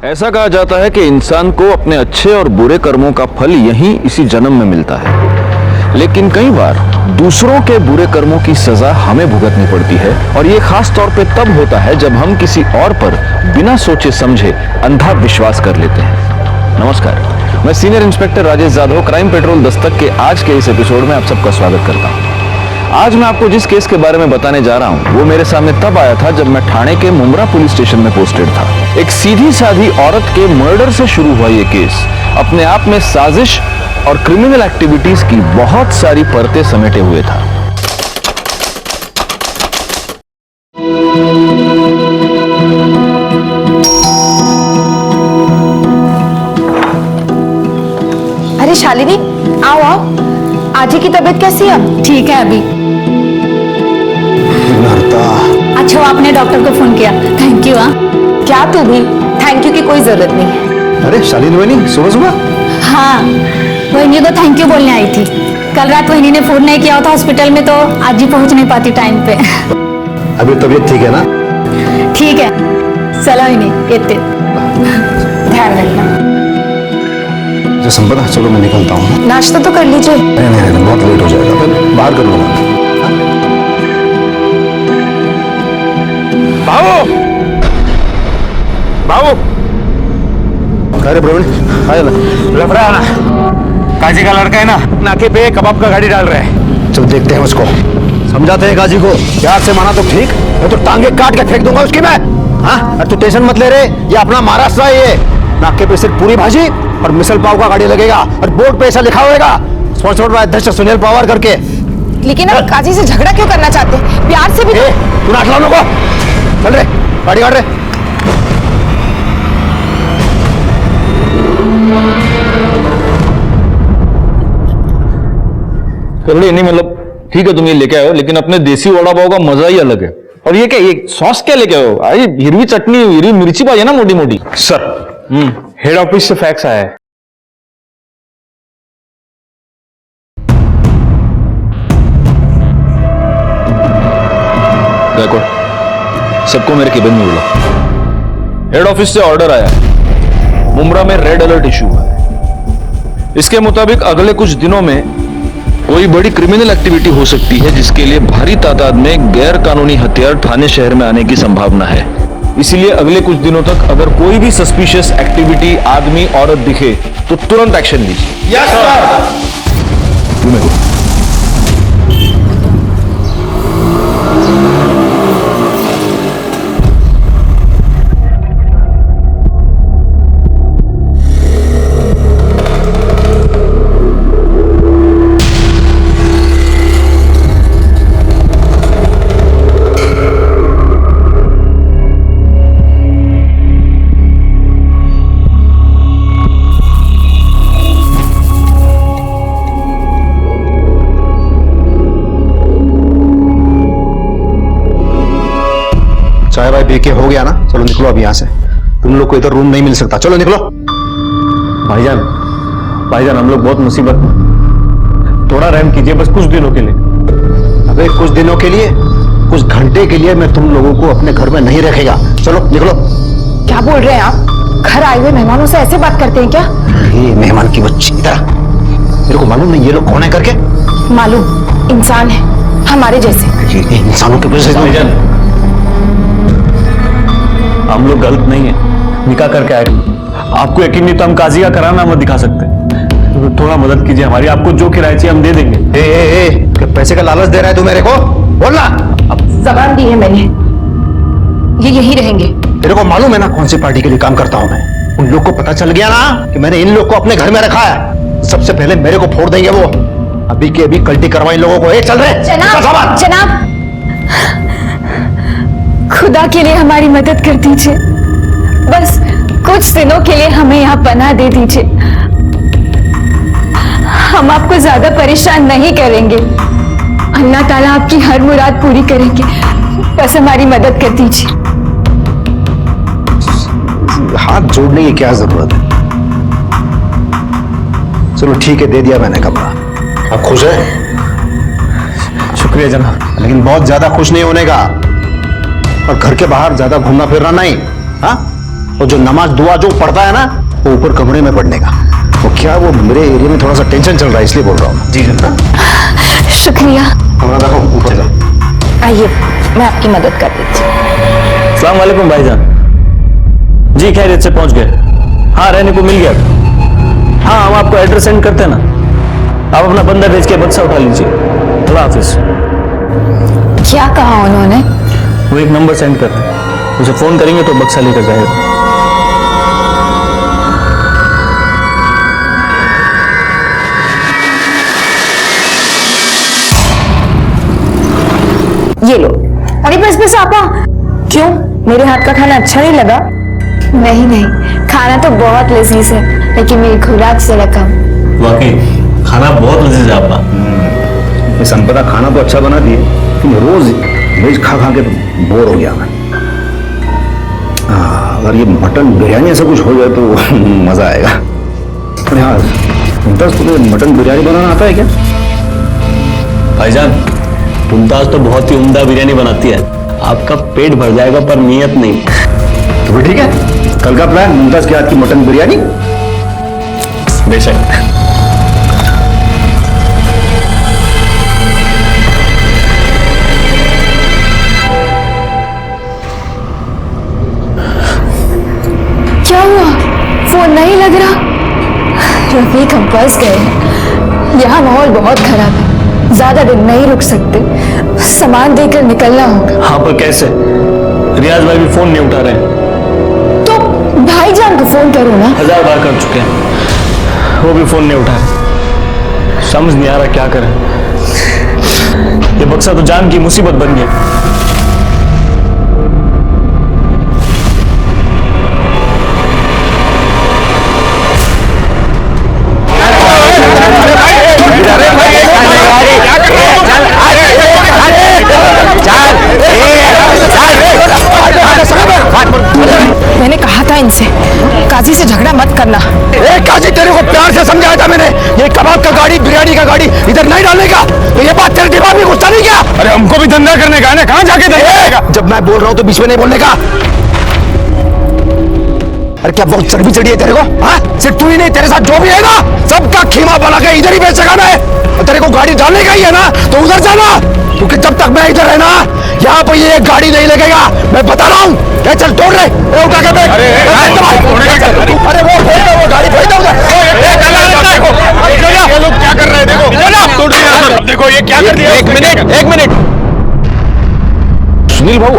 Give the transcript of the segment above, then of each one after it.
ऐसा कहा जाता है कि इंसान को अपने अच्छे और बुरे कर्मों का फल यहीं इसी जन्म में मिलता है, लेकिन कई बार दूसरों के बुरे कर्मों की सजा हमें भुगतनी पड़ती है और ये खास तौर पे तब होता है जब हम किसी और पर बिना सोचे समझे अंधा विश्वास कर लेते हैं। नमस्कार, मैं senior inspector Rajesh Jadhav crime petrol Dastak के आज के इस एपिसोड में आप सबका स्वागत करता हूं। आज मैं आपको जिस केस के बारे में बताने जा रहा हूं वो मेरे सामने तब आया था जब मैं ठाणे के मुंब्रा पुलिस स्टेशन में पोस्टेड था। एक सीधी साधी औरत के मर्डर से शुरू हुआ ये केस अपने आप में साजिश और क्रिमिनल एक्टिविटीज की बहुत सारी परतें समेटे हुए था। अरे शालिनी, आओ आओ। आजी की तबीयत कैसी है? ठीक है अभी। अच्छा आपने डॉक्टर को फोन किया, थैंक यू। क्या तू भी थैंक यू की कोई जरूरत नहीं है। अरे शालिनी वहीनी सुबह सुबह? हाँ, वहीनी को थैंक यू बोलने आई थी। कल रात वहीनी ने फोन नहीं किया था हॉस्पिटल में, तो आज ही पहुंच नहीं पाती टाइम पे। अभी तबीयत ठीक है ना? ठीक है, चलो वहीनी इतने ध्यान रखना। संपदा, चलो मैं निकलता हूँ। नाश्ता तो कर लीजिए। नहीं, बहुत लेट हो जाएगा, फिर बाहर कर लूंगा। बाबू, बाबू, अरे प्रवीण, आया ना? लफड़ा है ना, काजी का लड़का है ना, नाके पे कबाब का गाड़ी डाल रहे हैं। चल देखते हैं उसको, समझाते हैं काजी को। प्यार से माना तो ठीक, मैं तो टांगे काट के फेंक दूंगा उसकी मैं। हाँ, अरे तू टेंशन मत ले रे, ये अपना महाराष्ट्र है। ये नाके पे सिर्फ पूरी भाजी और मिसल पाव का गाड़ी लगेगा और बोर्ड पे ऐसा लिखा होगा स्पॉन्सर्ड बाय अध्यक्ष सुनील पवार करके। लेकिन आप काजी से झगड़ा क्यों करना चाहते हैं? प्यार से भी तू नाच लो लोगों। चल रे, गाड़ी काट रे। नहीं मतलब ठीक है, तुम ये लेके आए हो, लेकिन अपने देसी वड़ा पाव का मजा ही अलग है। और ये क्या, ये सॉस क्या लेके आए हो? अरे हिरवी चटनी, हिरवी मिर्ची पाई है ना मोटी मोटी। सर, हेड ऑफिस से फैक्स आया है। देखो, सबको मेरे केबिन में बुला। हेड ऑफिस से ऑर्डर आया है, मुंब्रा में रेड अलर्ट इशू हुआ है। इसके मुताबिक अगले कुछ दिनों में कोई बड़ी क्रिमिनल एक्टिविटी हो सकती है, जिसके लिए भारी तादाद में गैर कानूनी हथियार ठाणे शहर में आने की संभावना है। इसीलिए अगले कुछ दिनों तक अगर कोई भी सस्पिशियस एक्टिविटी, आदमी, औरत दिखे तो तुरंत एक्शन लीजिए। Yes sir. चाय भाई पी के हो गया ना? चलो निकलो अब यहाँ से, तुम लोग को इधर रूम नहीं मिल सकता। चलो निकलो। भाईजान, भाईजान हम लोग बहुत मुसीबत में, थोड़ा रहम कीजिए बस कुछ दिनों के लिए। अबे कुछ दिनों के लिए, कुछ घंटे के लिए मैं तुम लोगों को अपने घर में नहीं रखेगा। चलो निकलो। क्या बोल रहे हैं आप? घर आए हुए मेहमानों से ऐसे बात करते हैं क्या? ये मेहमान की बच्ची, इधर मेरे को मालूम नहीं ये लोग कौन है करके। मालूम, इंसान है हमारे जैसे। ये इंसानों के वजह से भाईजान, हम लोग गलत नहीं है, निकाह करके आए। आपको यकीन नहीं तो हम काजी का करारनामा दिखा सकते हैं। थोड़ा मदद कीजिए हमारी, आपको जो किराया चाहिए हम दे देंगे। क्या पैसे का लालच दे रहा है तू मेरे को? बोलना। अब जबान दी है मैंने, ये यही रहेंगे। तेरे को मालूम है ना कौन सी पार्टी के लिए काम करता हूं मैं? उन लोग को पता चल गया ना कि मैंने इन लोग को अपने घर में रखा है, सबसे पहले मेरे को फोड़ देंगे वो। अभी के अभी कल्टी करवाई लोगों को। चल रहे जनाब, जनाब, खुदा के लिए हमारी मदद कर दीजिए, बस कुछ दिनों के लिए हमें यहाँ पनाह दे दीजिए। हम आपको ज्यादा परेशान नहीं करेंगे, अल्लाह ताला आपकी हर मुराद पूरी करेंगे, बस हमारी मदद कर दीजिए। हाथ जोड़ने की क्या जरूरत है? चलो ठीक है, दे दिया मैंने कमरा। अब खुश है? शुक्रिया जनाब। लेकिन बहुत ज्यादा खुश नहीं होने का, और घर के बाहर ज्यादा घूमना फिरना नहीं। हाँ, और जो नमाज दुआ जो पढ़ता है ना वो ऊपर कमरे में पढ़ने का। वो क्या वो मेरे एरिया में थोड़ा सा टेंशन चल रहा है इसलिए बोल रहा हूँ। जी जनाब। शुक्रिया। कमरा देखो ऊपर जा। आइए मैं आपकी मदद कर देती हूँ। अस्सलाम वालेकुम भाईजान। जी खैरियत से पहुंच गए? हाँ रहने को मिल गया। हाँ हम आपको एड्रेस सेंड करते हैं ना, आप अपना बंदा भेज के बक्सा उठा लीजिए। अल्लाह हाफिज। क्या कहा उन्होंने? वो एक नंबर सेंड करते हैं, उसे फोन करेंगे तो बक्सा लेकर जाएगा। ये लो। अरे बस आपा। क्यों, मेरे हाथ का खाना अच्छा नहीं लगा? नहीं नहीं, खाना तो बहुत लजीज है, लेकिन मेरी खुराक जरा कम। वाकई खाना बहुत लजीज है आपका। ये संपदा खाना तो अच्छा बना दिए, लेकिन रोज वेज खा खा के तो बोर हो गया मैं। अगर ये मटन बिरयानी ऐसा कुछ हो जाए तो मजा आएगा। अरे हाँ मुमताज, तुम्हें मटन बिरयानी बनाना आता है क्या? भाईजान मुमताज तो बहुत ही उम्दा बिरयानी बनाती है, आपका पेट भर जाएगा पर नियत नहीं। तो फिर ठीक है, कल का प्लान मुमताज के हाथ की मटन बिरयानी। बेशक। क्या हुआ? फोन नहीं लग रहा? रफीक हम फंस गए हैं। यहाँ माहौल बहुत खराब है, ज्यादा दिन नहीं रुक सकते, सामान देकर निकलना होगा। हाँ पर कैसे? रियाज भाई भी फोन नहीं उठा रहे हैं। तो भाईजान को फोन करो ना। 1000 बार कर चुके हैं, वो भी फोन नहीं उठा रहे। समझ नहीं आ रहा क्या करें। ये बक्सा तो जान की मुसीबत बन गया। मैंने कहा था इनसे काजी से झगड़ा मत करना। काजी तेरे को प्यार से समझाया था मैंने, ये कबाब का गाड़ी बिरयानी का गाड़ी इधर नहीं डालने का। तो ये बात तेरे दिमाग में घुसता नहीं क्या? अरे हमको भी धंधा करने का है ना, कहाँ जाके देगा? जब मैं बोल रहा हूँ तो बीच में नहीं बोलने का। अरे क्या बहुत चर्बी चढ़ी है तेरे को? हाँ सिर्फ तू ही नहीं, तेरे साथ जो भी है ना सबका खीमा बना के इधर ही बेचेगा मैं। और तेरे को गाड़ी डालने का ही है ना तो उधर जाना, क्योंकि जब तक मैं इधर है ना यहाँ पर ये गाड़ी नहीं लगेगा, मैं बता रहा हूँ। चल तोड़ रहे उठा के बैठ। अरे वो गाड़ी भेज दो उधर। ये लोग क्या कर रहे हैं देखो, देखो ये क्या कर दिया। एक मिनट सुनील भाऊ,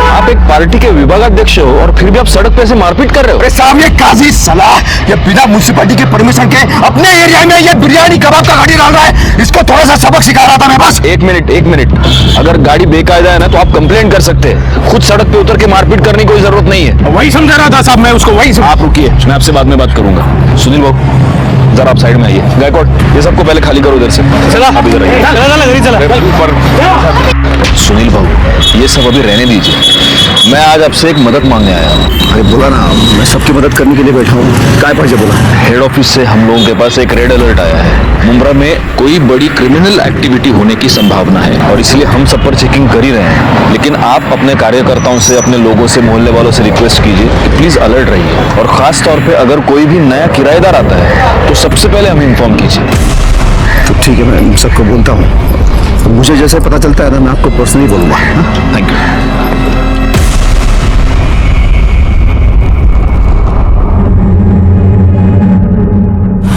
आप एक पार्टी के विभागाध्यक्ष हो और फिर भी आप सड़क पे ऐसे मारपीट कर रहे हो। अरे साहब ये काजी सलाह ये बिना म्युनिसिपैलिटी के परमिशन के अपने एरिया में ये बिरयानी कबाब का गाड़ी डाल रहा है, इसको थोड़ा सा सबक सिखा रहा था मैं बस। एक मिनट, अगर गाड़ी बेकायदा है ना तो आप कंप्लेंट कर सकते हैं, खुद सड़क पे उतर के मारपीट करने की कोई जरूरत नहीं है। वही समझा रहा था साहब मैं उसको, वही आप रुकिए, मैं आपसे बाद में बात करूंगा। सुनील बाबू जरा आप साइड में आइए। गायकवाड़ ये सबको पहले खाली करो इधर से। चला आप इधर आइए। सुनील बाबू ये सब अभी रहने दीजिए, मैं आज आपसे एक मदद मांगने आया हूँ। अरे बोला ना, मैं सबकी मदद करने के लिए बैठा हूँ। काय पर बोला? हेड ऑफिस से हम लोगों के पास एक रेड अलर्ट आया है। मुंब्रा में कोई बड़ी क्रिमिनल एक्टिविटी होने की संभावना है और इसलिए हम सब पर चेकिंग कर ही रहे हैं। लेकिन आप अपने कार्यकर्ताओं से, अपने लोगों से, मोहल्ले वालों से रिक्वेस्ट कीजिए कि प्लीज अलर्ट रहिए और खास तौर पे अगर कोई भी नया किराएदार आता है तो सबसे पहले हमें इन्फॉर्म कीजिए। तो ठीक है, मैं सबको बोलता हूँ। मुझे जैसे पता चलता है ना मैं आपको पर्सनली बोलूंगा। Thank you.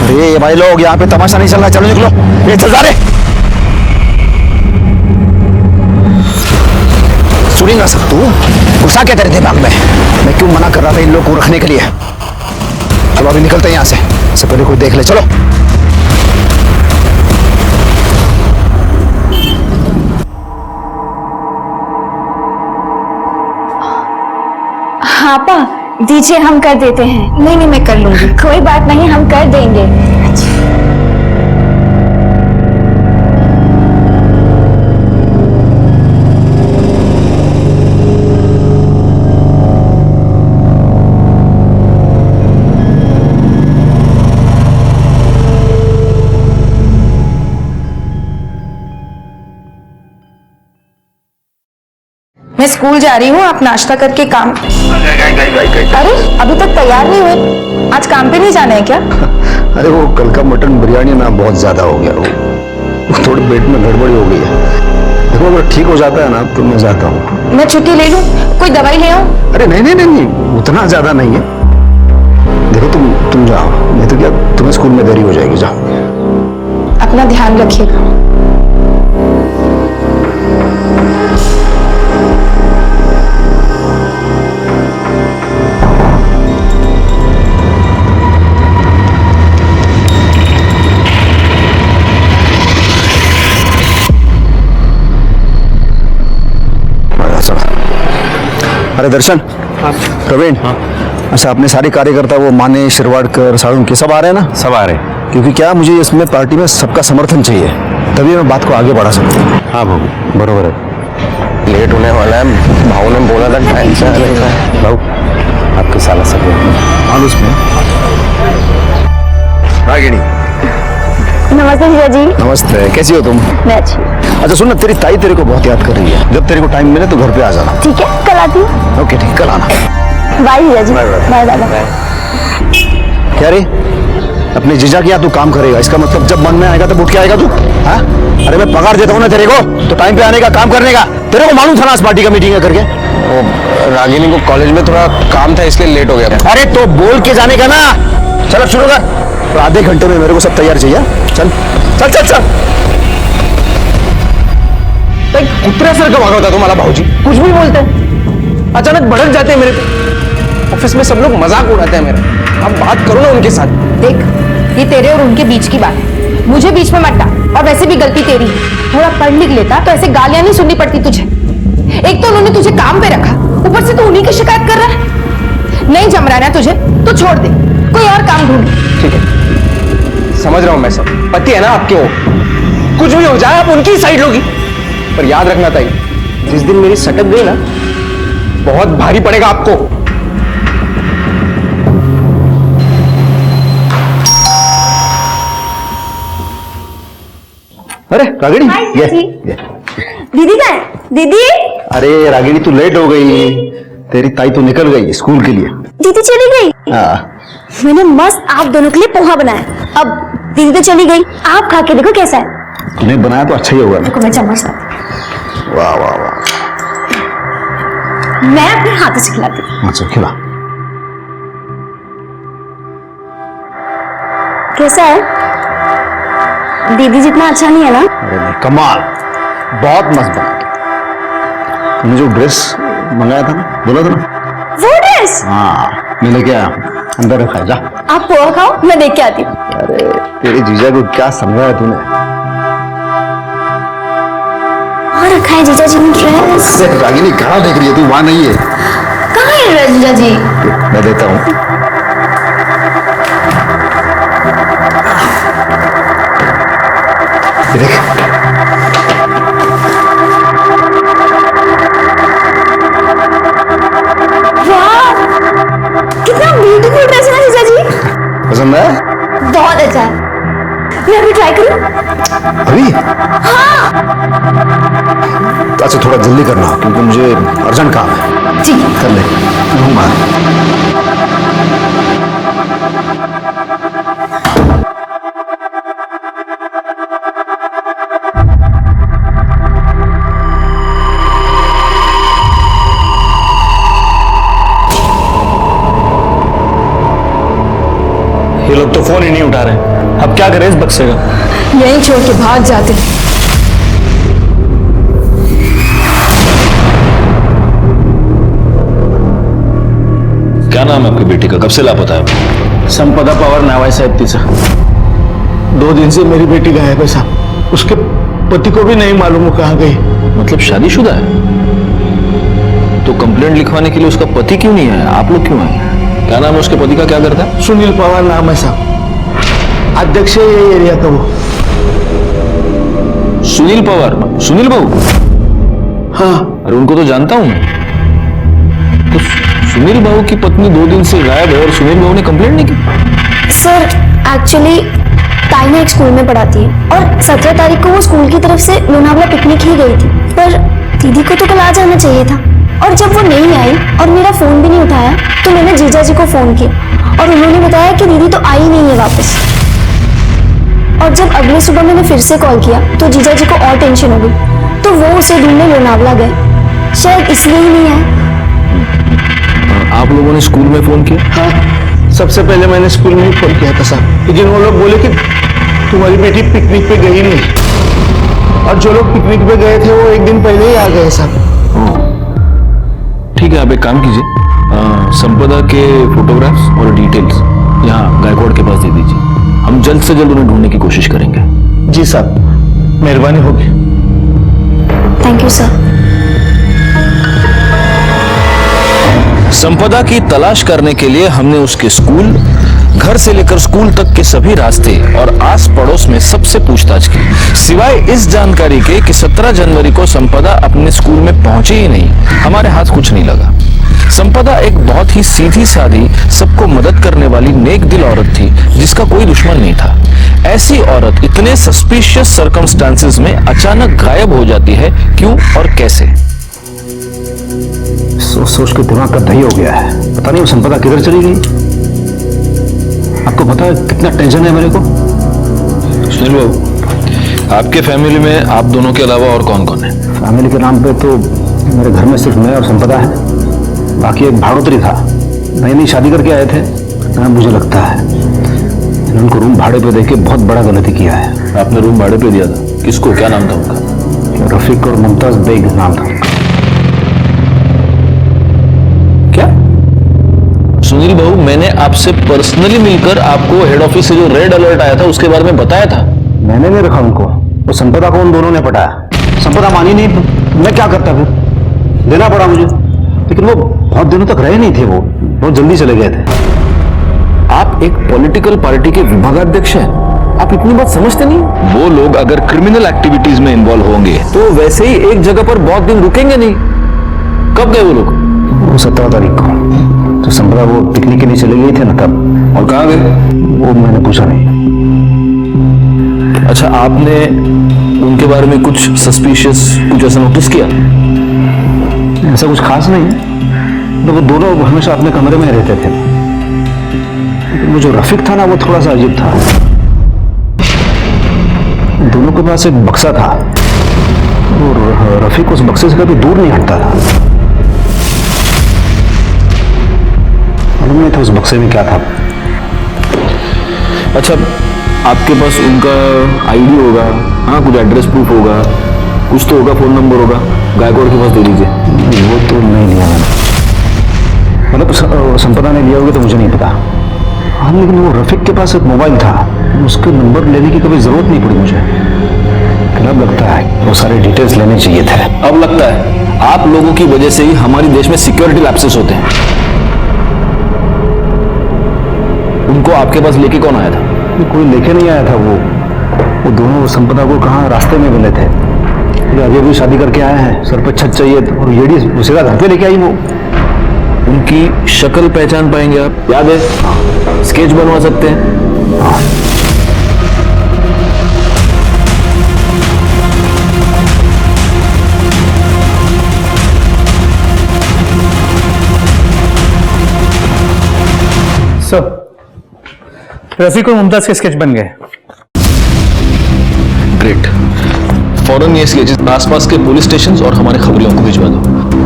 अरे भाई लोग यहाँ पे तमाशा नहीं चल रहा, चलो निकलो। ये चल जा रहे सुनेगा सब तू। गुस्सा क्या तेरे दिमाग में? मैं क्यों मना कर रहा था इन लोगों को रखने के लिए? चलो अभी निकलते हैं यहाँ से, इससे पहले कोई देख ले। चलो हाँ पा दीजिए, हम कर देते हैं। नहीं मैं कर लूंगी। कोई बात नहीं, हम कर देंगे। मैं स्कूल जा रही हूँ, आप नाश्ता करके काम। अरे अभी तक तैयार नहीं हुए, आज काम पे नहीं जाना है क्या? अरे वो कल का मटन बिरयानी ना बहुत ज्यादा हो गया, वो थोड़ी पेट में गड़बड़ी हो गई है। देखो अगर ठीक हो जाता है ना तो मैं जाता हूँ। मैं छुट्टी ले लूँ, कोई दवाई ले आऊँ? अरे नहीं नहीं नहीं नहीं, उतना ज्यादा नहीं है। देखो तुम जाओ, नहीं तो क्या तुम्हें स्कूल में देरी हो जाएगी। जाओ, अपना ध्यान रखिएगा। अरे दर्शन, प्रवीण, अच्छा अपने सारे कार्यकर्ता वो माने शिरवाड़कर साळुंके सब आ रहे हैं ना? सब आ रहे हैं। क्योंकि क्या मुझे इसमें पार्टी में सबका समर्थन चाहिए, तभी मैं बात को आगे बढ़ा सकता हूँ। हाँ बाबू बरोबर है, लेट होने वाला है। भाऊ ने बोला था टाइम से आने का। भाऊ आपके साला सब मालूस में रागिनी। नमस्ते जीजा जी। नमस्ते, कैसी हो तुम? मैं अच्छी। अच्छा सुन ना, तेरी ताई तेरे को बहुत याद कर रही है। जब तेरे को टाइम मिले तो घर पे आ जाना। ठीक है, कल आती हूँ। ओके ठीक, कल आना। बाय जीजा जी। बाय दादा। क्या रे, अपने जीजा की यहाँ तू काम करेगा, इसका मतलब जब मन में आएगा तब उठ के आएगा तू? हाँ, अरे मैं पगार देता हूँ ना तेरे को, तो टाइम पे आने का, काम करने का। तेरे को मालूम था ना आज पार्टी का मीटिंग है करके? वो रागिनी को कॉलेज में थोड़ा काम था इसलिए लेट हो गया था। अरे तो बोल के जाने का ना। चल अब शुरू कर, तो आधे घंटे में मेरे को सब तैयार चाहिए। चल चल चल चल। कुत्र्यासारखं वागवता तुम्हाला भाऊजी, कुछ भी बोलते हैं, अचानक भड़क जाते हैं मेरे पे। ऑफिस में सब लोग मजाक उड़ाते हैं मेरा। अब बात करो ना उनके साथ। देख, ये तेरे और उनके बीच की बात है, मुझे बीच में मत डाल। और वैसे भी गलती तेरी है, थोड़ा पढ़ लिख लेता तो ऐसे गालियां नहीं सुननी पड़ती तुझे। एक तो उन्होंने तुझे काम पे रखा, ऊपर से तू उन्हीं की शिकायत कर रहा है। नहीं जम रहा है ना तुझे तो छोड़ दे, कोई और काम ढूंढ। ठीक है, समझ रहा हूं मैं, सब पति है ना आपके, वो कुछ भी हो जाए आप उनकी साइड लोगी। पर याद रखना ताई, जिस दिन मेरी सटक गई ना, बहुत भारी पड़ेगा आपको। अरे रागिनी, ये दीदी का है? दीदी अरे रागिनी तू लेट हो गई, तेरी ताई तो निकल गई स्कूल के लिए। दीदी चली गई? हाँ, मैंने मस्त आप दोनों के लिए पोहा बनाया। अब दीदी तो चली गई, आप खा के देखो कैसा है। तूने बनाया तो अच्छा ही होगा ना। देखो मैं चम्मच लाती वाह वाह वाह। हूँ। मैं अपने हाथों से खिलाती हूँ। अच्छा खिला। कैसा है? दीदी जितना अच्छा नहीं है ना? अरे नहीं, कमाल, बहुत मस्त बना था। तूने जो ड्रेस मंगाया था ना, बोला था ना? वो ड्रेस? हाँ, मैं लेके आया, अंदर रखा है, जा। आप पोहा खाओ, मैं देख के आती हूँ। अरे तेरे जीजा को क्या समझाया तूने? और रखा है जीजा जी ने ड्रेस। अरे रागिनी कहाँ देख रही है तू? वहां नहीं है। कहाँ है ड्रेस जीजा जी? मैं देता हूँ। देख, वाह, कितना ब्यूटीफुल ड्रेस है ना जीजा जी। पसंद है? बहुत अच्छा है। मैं अभी ट्राई करूँ? अभी? हाँ। अच्छा थोड़ा जल्दी करना क्योंकि मुझे अर्जेंट काम है। ठीक है। कर ले, घूमा। ये लोग तो फोन ही नहीं उठा रहे, अब क्या करें इस बक्से का? यहीं छोड़ के भाग जाते। क्या नाम है आपकी बेटी का, कब से लापता है? संपदा पवार नाव आहे साहेब तिचं। 2 दिन से मेरी बेटी गायब है साहब, उसके पति को भी नहीं मालूम वो कहाँ गई। मतलब शादीशुदा है? तो कंप्लेंट लिखवाने के लिए उसका पति क्यों नहीं आया, आप लोग क्यों आए? क्या नाम है उसके पति का, क्या करता है? सुनील पवार नाम है साहब, अध्यक्ष है ये एरिया का वो। सुनील पवार, सुनील बाबू? हाँ, अरे उनको तो जानता हूं मैं। तो सुनील बाबू की पत्नी 2 दिन से गायब है और सुनील बाबू ने कंप्लेंट नहीं की? सर एक्चुअली ताई ना एक स्कूल में पढ़ाती है और 17 तारीख को वो स्कूल की तरफ से लोनावला पिकनिक ही गई थी, पर दीदी को तो कल आ जाना चाहिए था। और जब वो नहीं आई और मेरा फोन भी नहीं उठाया तो मैंने जीजा जी को फोन किया और उन्होंने बताया कि दीदी तो आई नहीं है वापस। और जब अगले सुबह मैंने फिर से कॉल किया तो जीजा जी को और टेंशन हो गई, तो वो उसे ढूंढने लोनावला गए, शायद इसलिए ही नहीं आए। आप लोगों ने स्कूल में फोन किया? हाँ, सबसे पहले मैंने स्कूल में ही फोन किया था साहब, लेकिन वो लोग बोले कि तुम्हारी बेटी पिकनिक पे गई नहीं, और जो लोग पिकनिक पे गए थे वो एक दिन पहले ही आ गए साहब। ठीक है, आप एक काम कीजिए, संपदा के फोटोग्राफ्स और डिटेल्स यहाँ गायकवाड़ के पास दे दीजिए। हम जल्द से जल्द उन्हें ढूंढने की कोशिश करेंगे। जी साहब, मेहरबानी होगी। Thank you sir. संपदा की तलाश करने के लिए हमने उसके स्कूल, घर से लेकर स्कूल तक के सभी रास्ते और आस पड़ोस में सबसे पूछताछ की, सिवाय इस जानकारी के कि 17 जनवरी को संपदा अपने स्कूल में पहुंची ही नहीं, हमारे हाथ कुछ नहीं लगा। संपदा एक बहुत ही सीधी सादी, सबको मदद करने वाली नेक दिल औरत थी जिसका कोई दुश्मन नहीं था। ऐसी औरत इतने सस्पिशियस सर्कमस्टांसेस में अचानक गायब हो जाती है, क्यों और कैसे? सोच सोच के दिमाग का दही हो गया है। पता नहीं वो संपदा किधर चली गई। आपको पता है कितना टेंशन है मेरे को। सुनील बाबू, आपके फैमिली में आप दोनों के अलावा और कौन कौन है? फैमिली के नाम पे तो मेरे घर में सिर्फ मैं और संपदा है, बाकी एक भाड़ोतरी था, नई नई शादी करके आए थे। मुझे लगता है उनको रूम भाड़े पे देके बहुत बड़ा गलती किया है। आपने रूम भाड़े पे दिया था, किसको, क्या नाम था उनका? रफीक और मुमताज बेग नाम था। क्या? सुनील बाबू, मैंने आपसे पर्सनली मिलकर आपको हेड ऑफिस से जो रेड अलर्ट आया था उसके बारे में बताया था। मैंने नहीं रखा उनको, वो संपदा को उन दोनों ने पटाया। संपदा मानी नहीं, मैं क्या करता फिर, देना पड़ा मुझे। लेकिन वो बहुत दिनों तक रहे नहीं थे, वो बहुत जल्दी चले गए थे। आप एक पॉलिटिकल पार्टी के विभागाध्यक्ष हैं, आप इतनी बात समझते नहीं? वो लोग अगर क्रिमिनल एक्टिविटीज में इन्वॉल्व होंगे तो वैसे ही एक जगह पर बहुत दिन रुकेंगे नहीं। कब गए वो लोग? वो 17 तारीख को तो संपदा वो पिकनिक के लिए चले गई थे ना, तब। और कहाँ गए? वो मैंने पूछा नहीं। अच्छा, आपने उनके बारे में कुछ सस्पिशियस, कुछ ऐसा नोटिस किया? ऐसा कुछ खास नहीं है, तो वो दोनों हमेशा अपने कमरे में रहते थे। लेकिन वो जो रफीक था ना, वो थोड़ा सा अजीब था। दोनों के पास एक बक्सा था और रफीक उस बक्से से कभी दूर नहीं हटता था। मालूम नहीं था उस बक्से में क्या था। अच्छा, आपके पास उनका आईडी होगा, हाँ, कुछ एड्रेस प्रूफ होगा, कुछ तो होगा, फोन नंबर होगा, गायकवाड़ के पास दे दीजिए। वो तो नहीं लिया मैंने, मतलब संपदा ने लिया होगा तो मुझे नहीं पता। हाँ, लेकिन वो रफीक के पास एक मोबाइल था, उसके नंबर लेने की कभी जरूरत नहीं पड़ी मुझे। अब लगता है वो सारे डिटेल्स लेने चाहिए थे। अब लगता है आप लोगों की वजह से ही हमारे देश में सिक्योरिटी लैप्सेस होते हैं। उनको आपके पास लेके कौन आया था? कोई लेके नहीं आया था। वो दोनों संपदा को कहाँ रास्ते में मिले थे। ये अभी अभी शादी करके आए हैं, सर पर छत चाहिए और येडी सीधा घर पे लेके आई वो। उनकी शक्ल पहचान पाएंगे आप? याद है? स्केच बनवा सकते हैं? हाँ। सर, रफीक और मुमताज के स्केच बन गए। ग्रेट। फौरन ये स्केचेस आसपास के पुलिस स्टेशन और हमारे खबरियों को भिजवा दो।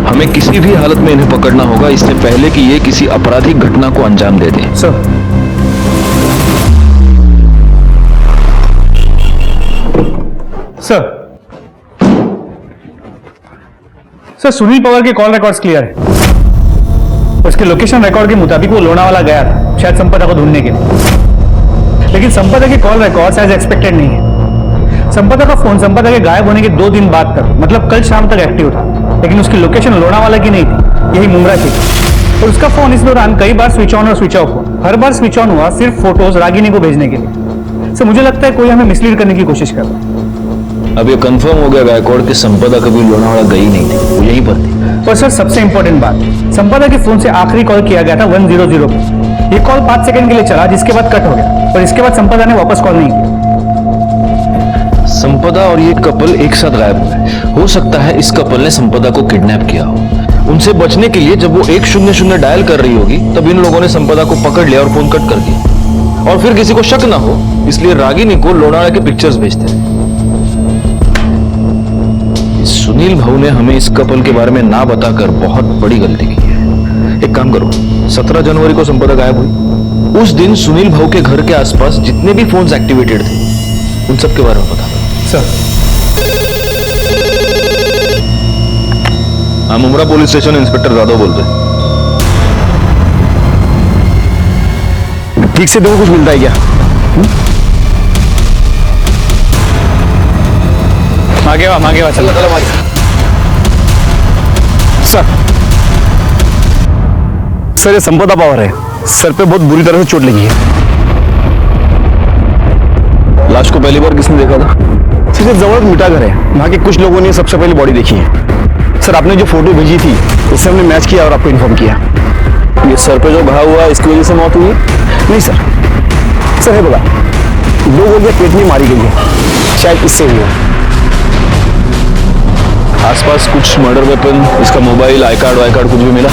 हमें किसी भी हालत में इन्हें पकड़ना होगा, इससे पहले कि ये किसी आपराधिक घटना को अंजाम दे दें। सर, सर सुनील पवार के कॉल रिकॉर्ड्स क्लियर है। उसके लोकेशन रिकॉर्ड के मुताबिक वो लोनावाला गया था, शायद संपदा को ढूंढने के लिए। लेकिन संपदा के कॉल रिकॉर्ड्स एज एक्सपेक्टेड नहीं है। संपदा का फोन संपदा के गायब होने के 2 दिन बाद तक, मतलब कल शाम तक एक्टिव था, लेकिन उसकी लोकेशन लोनावाला की नहीं थी, यही मुमरा की थी। और उसका फोन इस दौरान कई बार स्विच ऑन और स्विच ऑफ हुआ। हर बार स्विच ऑन हुआ सिर्फ फोटोज रागिनी को भेजने के लिए। सर, मुझे लगता है कोई हमें मिसलीड करने की कोशिश कर रहा है। अब ये कंफर्म हो गया गायकवाड़ कि संपदा कभी लोनावाला गई नहीं थी, वो यहीं पर थी। और सर, सबसे इंपॉर्टेंट बात, संपदा के फोन से आखिरी कॉल किया गया था 100 पे। ये कॉल 5 सेकंड के लिए चला, जिसके बाद कट हो गया, और इसके बाद संपदा ने वापस कॉल नहीं किया। संपदा और ये कपल एक साथ गायब हुए। हो सकता है इस कपल ने संपदा को किडनैप किया हो। उनसे बचने के लिए जब वो 100 डायल कर रही होगी तब इन लोगों ने संपदा को पकड़ लिया और फोन कट कर दिया, और फिर किसी को शक ना हो इसलिए रागिनी को लोनावाला के पिक्चर्स भेजते रहे। इस सुनील भाऊ ने हमें इस कपल के बारे में ना बताकर बहुत बड़ी गलती की है। एक काम करो, 17 जनवरी को संपदा गायब हुई। उस दिन सुनील भाऊ के घर के आसपास जितने भी फोन्स एक्टिवेटेड थे उन सब के बारे में बता दो। सर हम उमरा पुलिस स्टेशन इंस्पेक्टर जादव बोलते हैं। ठीक से देखो कुछ मिलता है क्या? मांगे वा चलो। सर ये संपदा पावर है, सर पे बहुत बुरी तरह से चोट लगी है। लाश को पहली बार किसने देखा था? सिर्फ जवळ मिटा घर है, वहाँ के कुछ लोगों ने सबसे पहले बॉडी देखी है। सर आपने जो फोटो भेजी थी उससे हमने मैच किया और आपको इन्फॉर्म किया। ये सर पे जो घाव हुआ इसकी वजह से मौत हुई? नहीं सर, सर है बता, 2 गोलियां पेट में मारी गई है, शायद इससे हुई है। आसपास कुछ मर्डर वेपन, इसका मोबाइल, आई कार्ड कुछ भी मिला?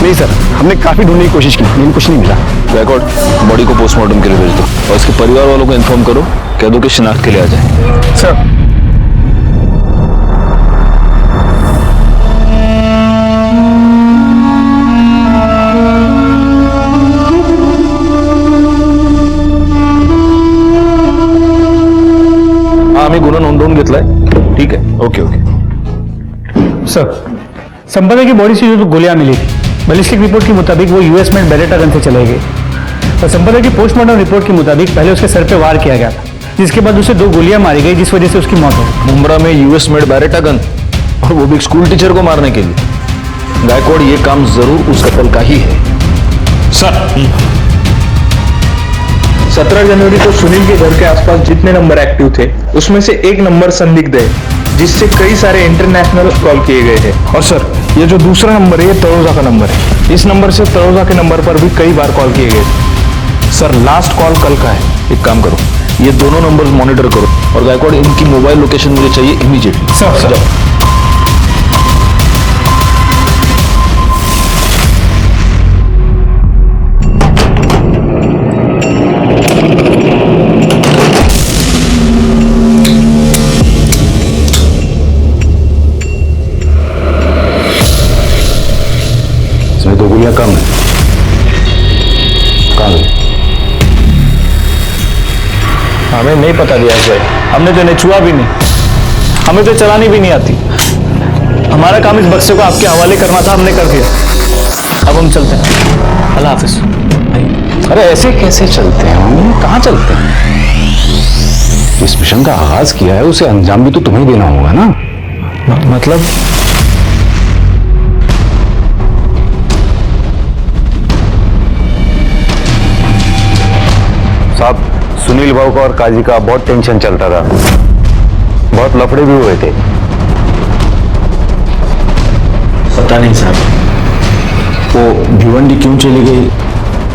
नहीं सर, हमने काफी ढूंढने की कोशिश की लेकिन कुछ नहीं मिला। रिकॉर्ड बॉडी को पोस्टमार्टम के लिए भेज दो और इसके परिवार वालों को इन्फॉर्म करो, कह दो कि शिनाख्त के लिए आ जाए। सर आम्ही गुन्हा नोंदवून घेतलाय, ठीक है, ओके। सर संपदा की बॉडी से जो गोलियां मिली थी, बैलिस्टिक रिपोर्ट के मुताबिक वो यूएस मेड बेरेटा गन से चले गए, और संपदा की पोस्टमार्टम रिपोर्ट के मुताबिक पहले उसके सर पे वार किया गया था, जिसके बाद उसे 2 गोलियां मारी गई जिस वजह से उसकी मौत हो गई। मुंब्रा में यूएस मेड बैरेटा गन, और वो भी एक स्कूल टीचर को मारने के लिए। गायकवाड़ ये काम जरूर उस कपल का ही है। सर 17 जनवरी को सुनील के घर के आसपास जितने नंबर एक्टिव थे उसमें से एक नंबर संदिग्ध है जिससे कई सारे इंटरनेशनल कॉल किए गए हैं। और सर ये जो दूसरा नंबर है ये तरोजा का नंबर है, इस नंबर से तरोजा के नंबर पर भी कई बार कॉल किए गए। सर लास्ट कॉल कल का है। एक काम करो, ये दोनों नंबर्स मॉनिटर करो और गायकवाड़ इनकी मोबाइल लोकेशन मुझे चाहिए इमीडिएटली। सर इसमें 2 गोलियां कम है। कहाँ गई? हमें नहीं पता दिया भाई, हमने तो इन्हें छुआ भी नहीं, हमें तो चलानी भी नहीं आती। हमारा काम इस बक्से को आपके हवाले करना था, हमने कर दिया। अब हम चलते हैं, अल्लाह हाफिज। अरे ऐसे कैसे चलते हैं हम, कहाँ चलते हैं? जिस मिशन का आगाज किया है उसे अंजाम भी तो तुम्हें देना होगा ना। मतलब साहब सुनील भाऊ का और काजी का बहुत टेंशन चलता था, बहुत लफड़े भी हुए थे। पता नहीं साहब, वो भिवंडी क्यों चली गई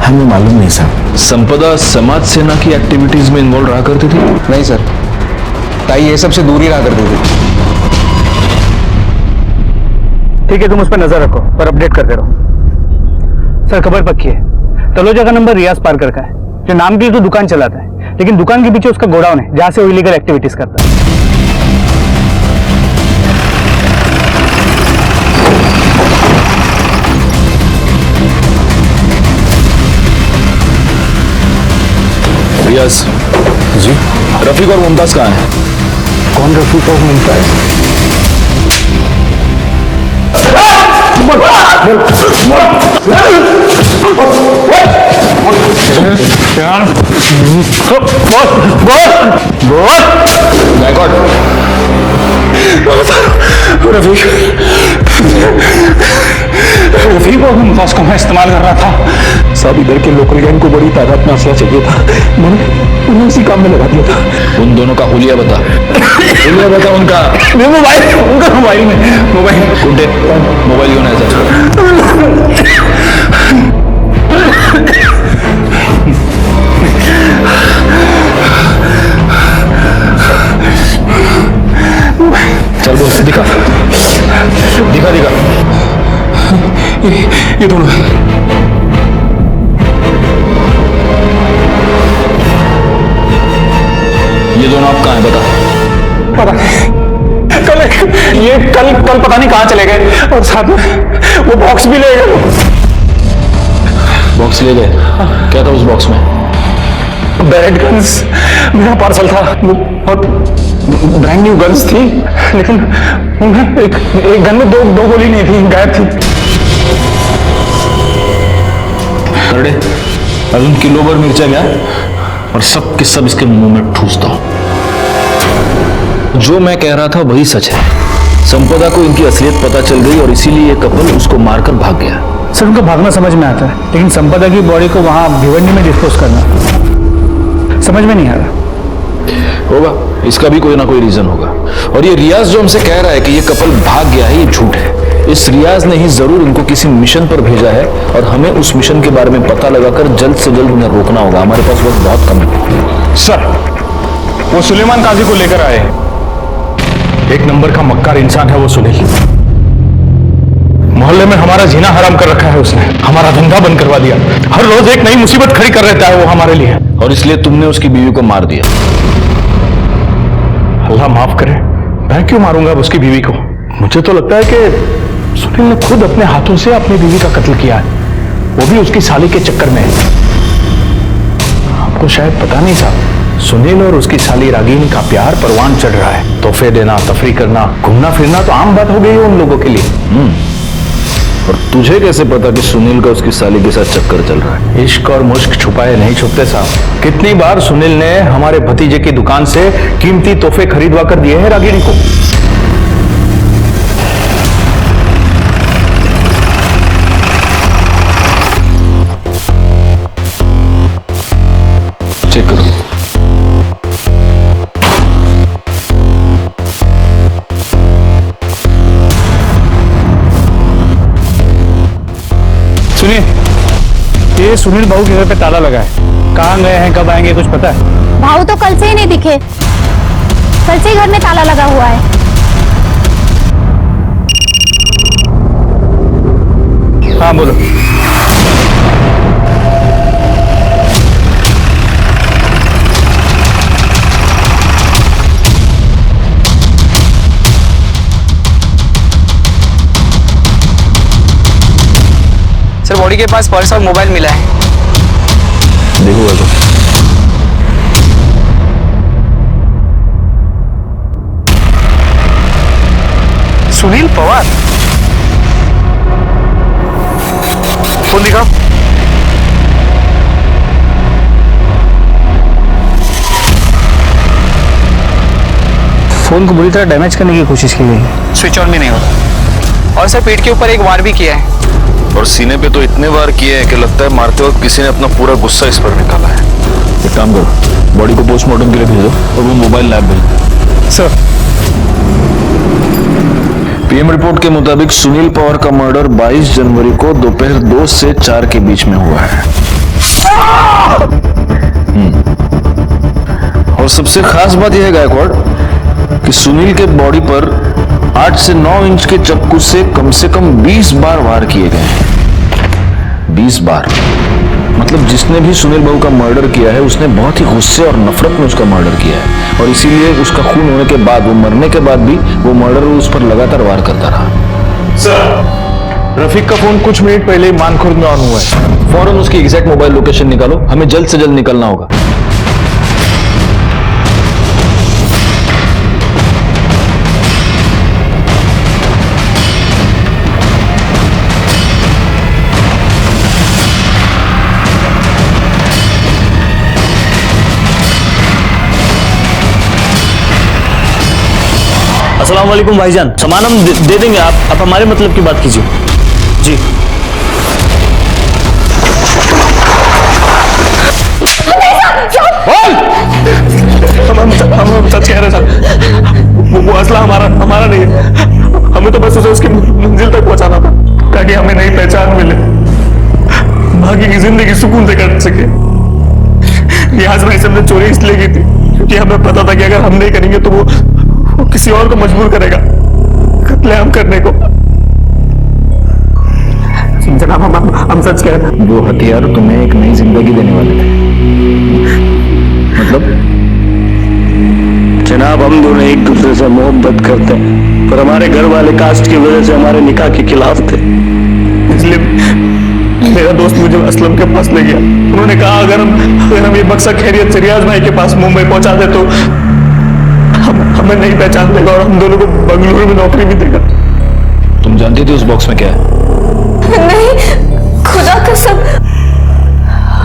हमें मालूम नहीं साहब। संपदा समाज सेना की एक्टिविटीज में इन्वॉल्व रहा करती थी? नहीं सर, ताई ये सबसे दूर ही रहा करती थी। ठीक है, तुम उस पर नजर रखो और अपडेट करते रहो। सर खबर पक्की है, तलोजा का नंबर रियाज पारकर का है, जो नाम की तो दुकान चलाता है, लेकिन दुकान के पीछे उसका गोडाउन है जहां से वो इलीगल एक्टिविटीज करता है। रियाज जी रफीक और मुमताज कहाँ हैं? कौन रफीक और मुमताज? गायकवाड़ रफीक और मुमताज को मैं इस्तेमाल कर रहा था। साहब इधर के लोकल गैंग को बड़ी तादाद में असला चाहिए था, मैंने उसी काम में लगा दिया था। उन दोनों का हुलिया बता, हुलिया बता उनका। उनका मोबाइल में मोबाइल कुंटे मोबाइल क्यों नहीं? चल बोल, दिखा दिखा दिखा। ये दोनों ये दोनों आप कहाँ हैं बता। पता नहीं, कल पता नहीं कहाँ चले गए, और साथ में वो बॉक्स भी ले गए। बॉक्स ले गए? क्या था उस बॉक्स में? बैरेट गन्स, मेरा पार्सल था, और ब्रांड न्यू गन्स थी, लेकिन उनमें एक गन में दो गोली नहीं थी, गायब थी। करड़े, अर्जुन किलो भर मिर्चा गया और सब के सब इसके मुंह में ठूसता हूं। जो मैं कह रहा था वही सच है। संपदा को इनकी असलियत पता चल गई और इसीलिए ये कपल उसको मारकर भाग गया। सर उनका भागना समझ में आता है, लेकिन संपदा की बॉडी को वहां भिवंडी में डिस्पोज करना समझ में नहीं आ रहा। होगा, इसका भी कोई ना कोई रीजन होगा। और ये रियाज जो हमसे कह रहा है कि ये कपल भाग गया है, ये झूठ है। इस रियाज ने ही जरूर इनको किसी मिशन पर भेजा है और हमें उस मिशन के बारे में पता लगाकर जल्द से जल्द उन्हें रोकना होगा। हमारे पास वक्त बहुत कम है। सर, वो सुलेमान काजी को लेकर आए। एक नंबर का मक्कार इंसान है वो सुनील। मोहल्ले में हमारा जीना हराम कर रखा है उसने, हमारा धंधा बंद करवा दिया। हर रोज एक नई मुसीबत खड़ी कर रहता है वो हमारे लिए। और इसलिए तुमने उसकी बीवी को मार दिया। अल्लाह माफ करे, मैं क्यों मारूंगा उसकी बीवी को? मुझे तो लगता है कि सुनील ने खुद अपने हाथों से अपनी बीवी का कत्ल किया है, वो भी उसकी साली के चक्कर में। आपको शायद पता नहीं साहब, सुनील और उसकी साली रागिनी का प्यार परवान चढ़ रहा है। तोहफे देना, तफरी करना, घूमना फिरना तो आम बात हो गई है उन लोगों के लिए। और तुझे कैसे पता कि सुनील का उसकी साली के साथ चक्कर चल रहा है? इश्क और मुश्क छुपाए नहीं छुपते साहब। कितनी बार सुनील ने हमारे भतीजे की दुकान से कीमती तोहफे खरीदवा कर दिए हैं रागिनी को। चेक करो। सुनिए, ये सुनील बाबू के घर पे ताला लगा है। कहाँ गए हैं, कब आएंगे, कुछ पता है? भाऊ तो कल से ही नहीं दिखे, कल से ही घर में ताला लगा हुआ है। हाँ बोलो। सर, बॉडी के पास पर्स और मोबाइल मिला है। देखो तो सुनील पवार, फोन दिखाओ। फोन को बुरी तरह डैमेज करने की कोशिश की गई है। स्विच ऑन भी नहीं होता। और सर, पीठ के ऊपर एक वार भी किया है। और सीने पे तो इतने बार किए हैं कि लगता है मारते वक्त किसी ने अपना पूरा गुस्सा इस पर निकाला है। एक काम करो, बॉडी को पोस्टमार्टम के लिए भेजो और वो मोबाइल लैब भेजो। सर, पीएम रिपोर्ट के मुताबिक सुनील पवार का मर्डर 22 जनवरी को दोपहर 2 से 4 के बीच में हुआ है। और सबसे खास बात यह है गायकवाड़ कि सुनील के बॉडी पर 8 से 9 इंच के चाकू से कम 20 बार वार किए गए हैं। 20 बार मतलब जिसने भी सुनील बाबू का मर्डर किया है उसने बहुत ही गुस्से और नफरत में उसका मर्डर किया है। और इसीलिए उसका खून होने के बाद, वो मरने के बाद भी वो मर्डर उस पर लगातार वार करता रहा। सर, रफीक का फोन कुछ मिनट पहले ही मानखुर्द में ऑन हुआ है। फौरन उसकी एग्जैक्ट मोबाइल लोकेशन निकालो, हमें जल्द से जल्द निकलना होगा। अस्सलाम वालेकुम भाईजान, सामान हम दे देंगे, आप हमारे मतलब की बात कीजिए जी। हम सच कह रहे सर, वो असला हमारा नहीं है। हमें तो बस उसे उसकी मंजिल तक पहुंचाना था ताकि हमें नई पहचान मिले, बाकी की जिंदगी सुकून से कट सके। रियाज भाई से हमने चोरी इसलिए की थी क्योंकि हमें पता था कि अगर हम नहीं करेंगे तो वो किसी और को मजबूर करेगा कत्लेआम करने को। जनाब हम सच कह रहे हैं। वो हथियार तुम्हें एक नई जिंदगी देने वाले थे। मतलब? जनाब हम दोनों एक दूसरे से मोहब्बत करते हैं, पर हमारे घर वाले कास्ट की वजह से हमारे निकाह के खिलाफ थे। इसलिए मेरा दोस्त मुझे असलम के पास ले गया। उन्होंने कहा अगर हम ये बक्सा खैरियत से रियाज भाई के पास मुंबई पहुंचा दे तो हमें नहीं पहचान देगा और हम दोनों को बंगलुरु में नौकरी भी देगा। तुम जानती थी उस बॉक्स में क्या है? नहीं, खुदा कसम,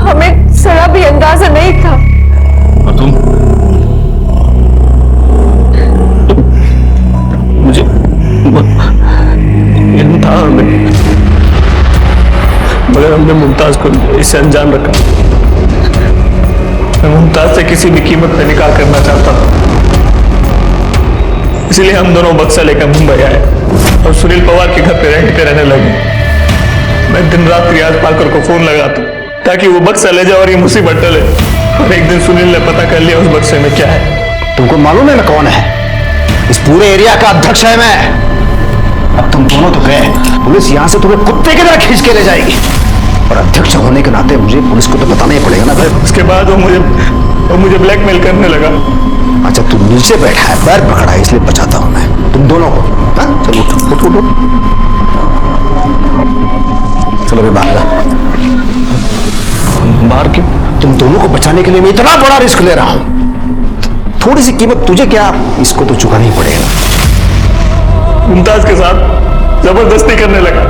हमें जरा भी अंदाजा नहीं था। और तुम? मुझे इल्म था हमें, मगर हमने मुमताज को इससे अनजान रखा। मैं मुमताज से किसी भी कीमत पे निकाह करना चाहता था, इसलिए हम दोनों बक्सा लेकर मुंबई आए और सुनील पवार के घर पे रेंट पे रहने लगे। मैं दिन रात रियाज पाकर को फोन लगाता ताकि वो बक्सा ले जाए और ये मुसीबत टले। और एक दिन सुनील ने पता कर लिया उस बक्से में क्या है। तुमको मालूम है मैं कौन है? इस पूरे एरिया का अध्यक्ष है मैं। अब तुम दोनों तो गए, पुलिस यहां से तुम्हें कुत्ते की तरह खींच के ले जाएगी, और अध्यक्ष होने के नाते मुझे पुलिस को तो बताना ही पड़ेगा ना भाई। उसके बाद वो मुझे ब्लैकमेल करने लगा। अच्छा तू नीचे बैठा है, पैर पकड़ा है, इसलिए बचाता हूं मैं तुम दोनों को। हाँ? चलो उठ उठ उठ। चलो भाई बाहर बाहर क्यों? तुम दोनों को बचाने के लिए मैं इतना बड़ा रिस्क ले रहा हूं। थोड़ी सी कीमत तुझे क्या, इसको तो चुकाना ही पड़ेगा। मुमताज के साथ जबरदस्ती करने लगा।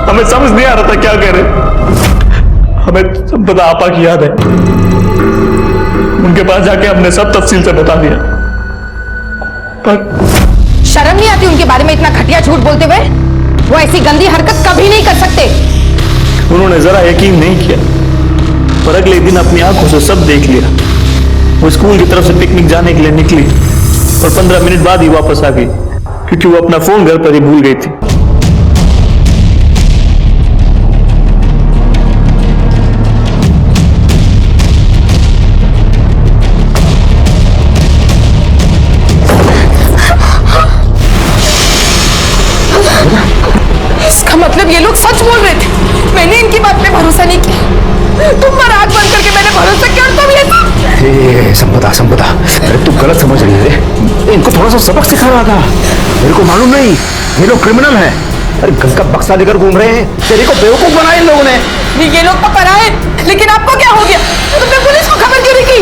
हमें समझ नहीं आ रहा था क्या करे। हमें संपदा आपा की याद है, उनके पास जाके हमने सब तफसील से बता दिया। पर शर्म नहीं आती उनके बारे में इतना घटिया झूठ बोलते हुए? वो ऐसी गंदी हरकत कभी नहीं कर सकते। उन्होंने जरा यकीन नहीं किया, पर अगले दिन अपनी आंखों से सब देख लिया। वो स्कूल की तरफ से पिकनिक जाने के लिए निकली और 15 मिनट बाद ही वापस आ गई, क्योंकि वो अपना फोन घर पर ही भूल गई थी। इसका मतलब ये लोग सच बोल रहे थे। मैंने इनकी बात पे भरोसा नहीं किया। तुम पर आग बंद करके मैंने भरोसा किया और तुम ये सब। संपदा, अरे तू गलत समझ रही है। इनको थोड़ा सा सबक सिखाना था। मेरे को मालूम नहीं ये लोग क्रिमिनल हैं। अरे गन का बक्सा लेकर घूम रहे हैं, तेरे को बेवकूफ बनाया इन लोगों ने। ये लोग तो पराए, लेकिन आपको क्या हो गया? तुमने पुलिस को खबर क्यों नहीं की?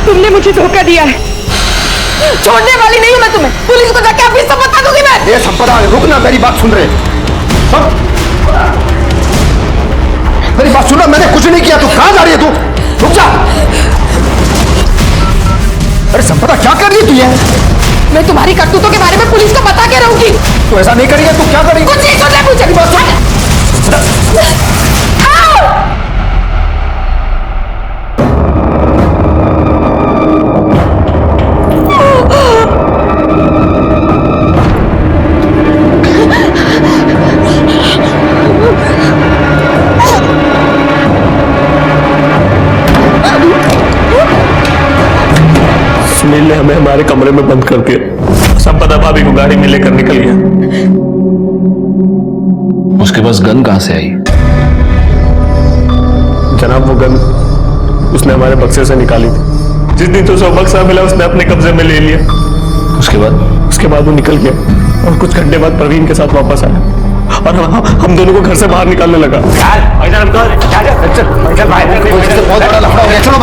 तुमने मुझे धोखा दिया है। छोड़ने वाली नहीं हूं मैं तुम्हें। पुलिस को जाके अभी सब बता दूंगी मैं। ये संपदा रुक ना, मेरी बात सुन रहे। मेरी बात सुन, मैंने कुछ नहीं किया। तू कहां जा रही है? तू रुक जा। अरे संपदा क्या कर रही है तू ये? मैं तुम्हारी करतूतों के बारे में पुलिस को बता के रहूंगी। तू ऐसा नहीं करेगी तो क्या करेगी? कुछ नहीं सुनना मुझे। सुनील ने हमें हमारे कमरे में बंद कर दिया। संपदा भाभी को गाड़ी में लेकर निकल गया। उसके पास गन कहां से आई? जनाब वो गन उसने हमारे बक्से से निकाली थी। जिस दिन तो उसे बक्सा मिला उसने अपने कब्जे में ले लिया। उसके बाद वो निकल गया और कुछ घंटे बाद प्रवीण के साथ वापस आया और हम दोनों को घर से बाहर निकालने लगा। बहुत बड़ा लफड़ा हो गया। चलो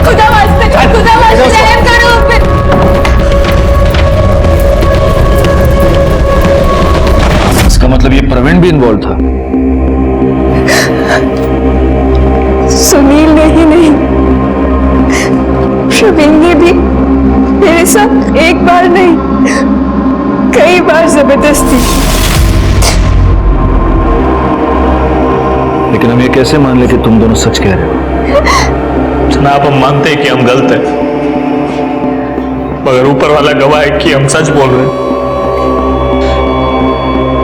खुदा वास्ते रहम करो। इसका मतलब ये प्रवीण भी इन्वॉल्व था? सुनील ने ही नहीं, प्रवीण ने भी मेरे साथ एक बार नहीं, कई बार जबरदस्ती। लेकिन हम ये कैसे मान ले कि तुम दोनों सच कह रहे हो? जनाब हम मानते हैं कि हम गलत हैं, मगर ऊपर वाला गवाह है कि हम सच बोल रहे हैं।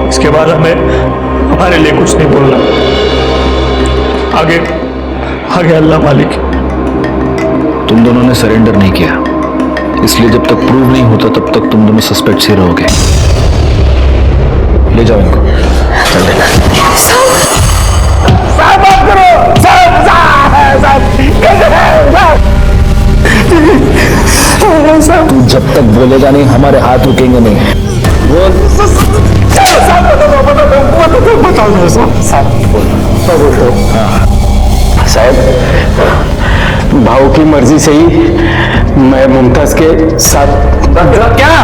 इसके बाद हमें हमारे लिए कुछ नहीं बोलना। आगे अल्लाह मालिक। तुम दोनों ने सरेंडर नहीं किया, इसलिए जब तक प्रूव नहीं होता तब तक तुम दोनों सस्पेक्ट ही रहोगे। ले जाओ इनको। चल साहब बात करो, साहब साहब तू जब तक बोलेगा नहीं हमारे हाथ रुकेंगे नहीं। बोल। साहब भाव की मर्जी से ही मैं मुमताज के साथ क्या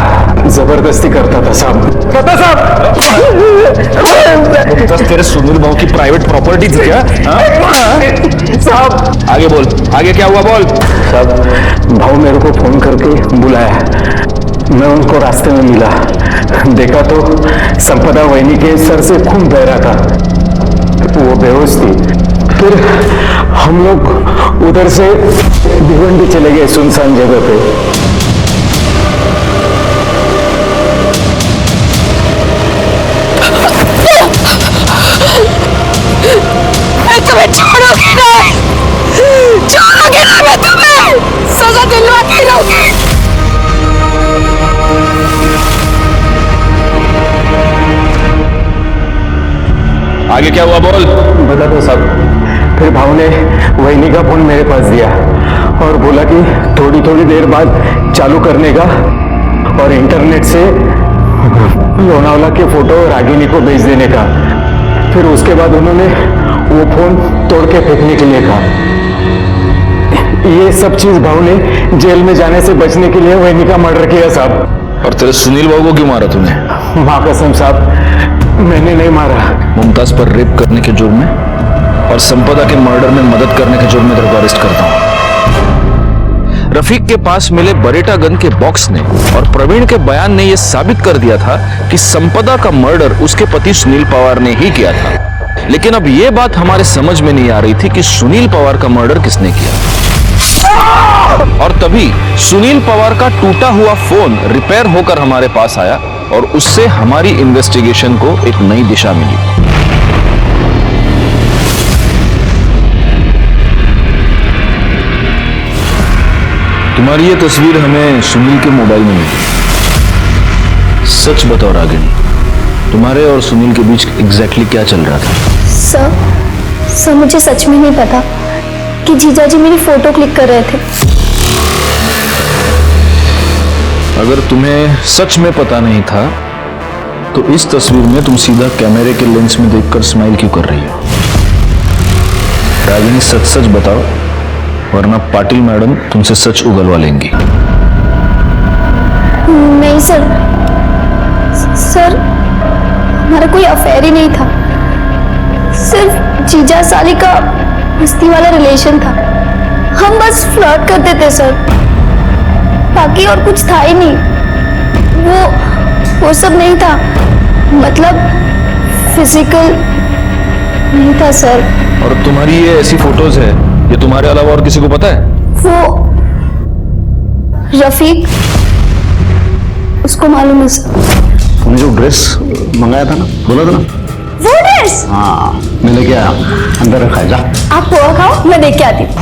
जबरदस्ती करता था साहब। मुमताज तेरे सुनील भाव की प्राइवेट प्रॉपर्टी थी क्या? साहब आगे बोल, आगे क्या हुआ बोल। साहब भाव मेरे को फोन करके बुलाया, मैं उनको रास्ते में मिला, देखा तो संपदा वहिनी के सर से खून बह रहा था, वो बेहोश थी। फिर हम लोग उधर से भिवंडी चले गए सुनसान जगह पे। तुम्हें छोड़ोगे नहीं, छोड़ोगे ना, मैं तुम्हें सजा दिलवाती रहूंगी। आगे क्या हुआ बोल। बता दो साहब। फिर भाव ने वहिनी का फोन मेरे पास दिया और बोला कि थोड़ी थोड़ी देर बाद चालू करने का और इंटरनेट से लोनावला के फोटो रागिनी को भेज देने का। फिर उसके बाद उन्होंने वो फोन तोड़ के फेंकने के लिए कहा। ये सब चीज भाव ने जेल में जाने से बचने के लिए वहिनी का मर्डर किया साहब। और तेरे सुनील बाबू को क्यों मारा तूने? माँ कसम साहब मैंने नहीं मारा। मुमताज पर रेप करने के जुर्म में और संपदा के मर्डर में मदद करने के जुर्म में तेरे को अरेस्ट करता हूं। रफीक के पास मिले बरेटा गन के बॉक्स ने और प्रवीण के बयान ने यह साबित कर दिया था कि संपदा का मर्डर उसके पति सुनील पवार ने ही किया था। लेकिन अब यह बात हमारे समझ में नहीं आ रही थी कि सुनील पवार का मर्डर किसने किया। और तभी सुनील पवार का टूटा हुआ फोन रिपेयर होकर हमारे पास आया और उससे हमारी इन्वेस्टिगेशन को एक नई दिशा मिली। तुम्हारी ये तस्वीर हमें सुनील के मोबाइल में मिली। सच बताओ रागिनी, तुम्हारे और सुनील के बीच एग्जैक्टली क्या चल रहा था? सर मुझे सच में नहीं पता कि जीजा जी मेरी फोटो क्लिक कर रहे थे। अगर तुम्हें सच में पता नहीं था तो इस तस्वीर में तुम सीधा कैमरे के लेंस में देखकर स्माइल क्यों कर रही हो? रागिनी सच सच बताओ, वरना पाटिल मैडम तुमसे सच उगलवा लेंगी। नहीं सर हमारा कोई अफेयर ही नहीं था, सिर्फ जीजा साली का मस्ती वाला रिलेशन था। हम बस फ्लर्ट करते थे सर, बाकी और कुछ था ही नहीं। वो सब नहीं था, मतलब फिजिकल नहीं था सर। और तुम्हारी ये ऐसी फोटोज है, ये तुम्हारे अलावा और किसी को पता है? वो रफीक, उसको मालूम है सर। तूने जो ड्रेस मंगाया था ना, बोला था ना? वो ड्रेस? हाँ मैं लेके आया, अंदर रखा है, जा। आप पोहा खाओ, मैं देख के आती हूँ।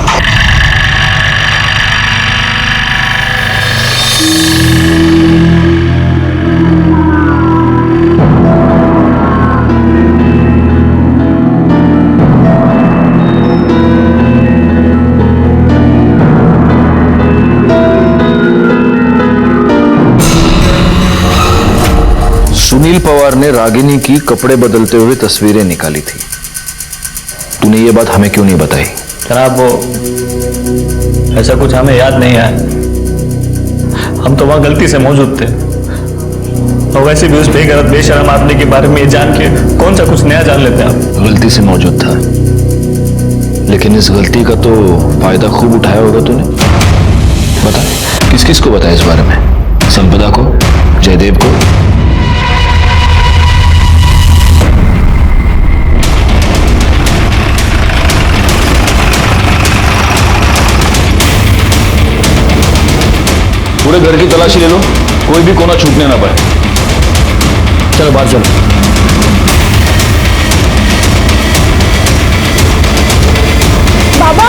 सुनील पवार ने रागिनी की कपड़े बदलते हुए तस्वीरें निकाली थी। तूने ये बात हमें क्यों नहीं बताई? जनाब वो ऐसा कुछ हमें याद नहीं आया, हम तो वहां गलती से मौजूद थे। और वैसे भी उस बेगैरत बेशरम आदमी के बारे में ये जान के कौन सा कुछ नया जान लेते हैं आप? गलती से मौजूद था, लेकिन इस गलती का तो फायदा खूब उठाया होगा तूने। बता, किस किस को बताया इस बारे में? संपदा को, जयदेव को? पूरे घर की तलाशी ले लो, कोई भी कोना छूटने ना पाए। चलो बाहर चलो। बाबा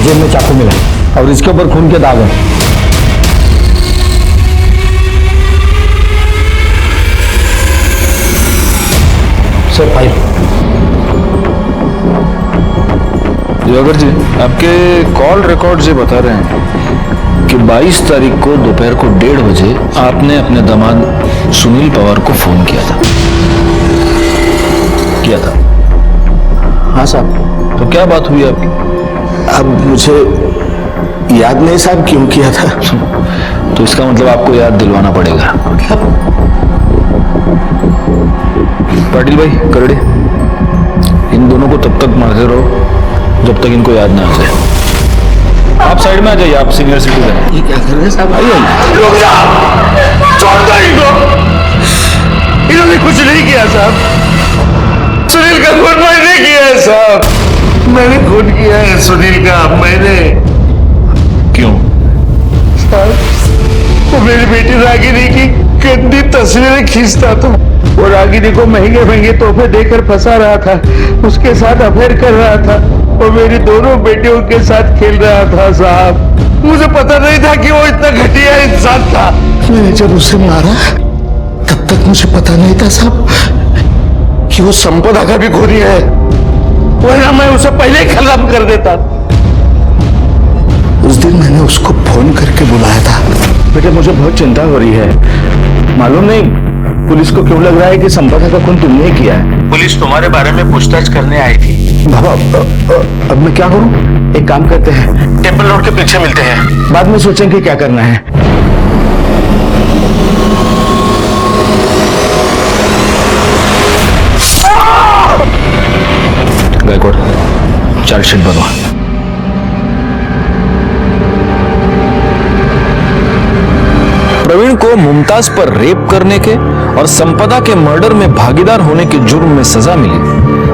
जेब में चाकू मिला और इसके ऊपर खून के दाग हैं। Sir file. दिवाकर जी, आपके कॉल रिकॉर्ड ये बता रहे हैं कि 22 तारीख को दोपहर को 1:30 बजे आपने अपने दामाद सुनील पवार को फोन किया था। हाँ साहब। तो क्या बात हुई आपकी? अब मुझे याद नहीं साहब क्यों किया था। तो इसका मतलब आपको याद दिलवाना पड़ेगा। पाटिल भाई, करड़े, इन दोनों को तब तक मारते रहो जब तक इनको याद ना आ जाए। आप साइड में आ जाइए, आप सीनियर सिटीजन। ये क्या कर रहे हैं साहब? आइए। इन्होंने कुछ नहीं किया साहब। सुनील का खून मैंने किया है साहब। मैंने खून किया है सुनील का। मैंने। क्यों? वो मेरी बेटी रागिनी की गंदी तस्वीरें खींचता था। वो रागिनी को महंगे महंगे तोहफे देकर फंसा रहा था, उसके साथ अफेयर कर रहा था। वो मेरी दोनों बेटियों के साथ खेल रहा था साहब। मुझे पता नहीं था कि वो इतना घटिया इंसान था। मैंने जब उसे मारा तब तक मुझे पता नहीं था साहब कि वो संपदा का भी खूनी है, वरना मैं उसे पहले ही खत्म कर देता। उस दिन मैंने उसको फोन करके बुलाया था। बेटे, मुझे बहुत चिंता हो रही है। मालूम नहीं पुलिस को क्यों लग रहा है कि संपदा का खून तुमने किया है। पुलिस तुम्हारे बारे में पूछताछ करने आई थी। बाबा, अब मैं क्या करूं? एक काम करते हैं, टेम्पल रोड के पीछे मिलते हैं, बाद में सोचेंगे क्या करना है। गायकवाड़, चार्जशीट बनवा। प्रवीण को मुमताज पर रेप करने के और संपदा के मर्डर में भागीदार होने के जुर्म में सजा मिली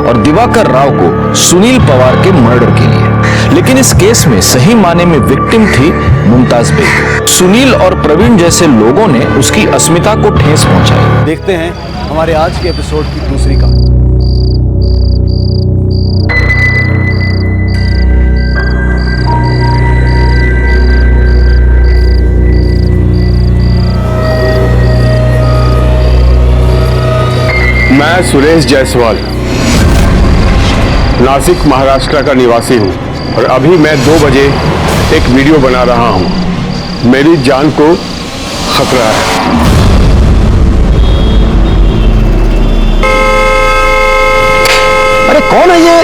और दिवाकर राव को सुनील पवार के मर्डर के लिए। लेकिन इस केस में सही माने में विक्टिम थी मुमताज बेग। सुनील और प्रवीण जैसे लोगों ने उसकी अस्मिता को ठेस पहुंचाई। देखते हैं हमारे आज के एपिसोड की दूसरी कहानी। मैं सुरेश जायसवाल नासिक महाराष्ट्र का निवासी हूं और अभी मैं 2 बजे एक वीडियो बना रहा हूं। मेरी जान को खतरा है। अरे कौन है ये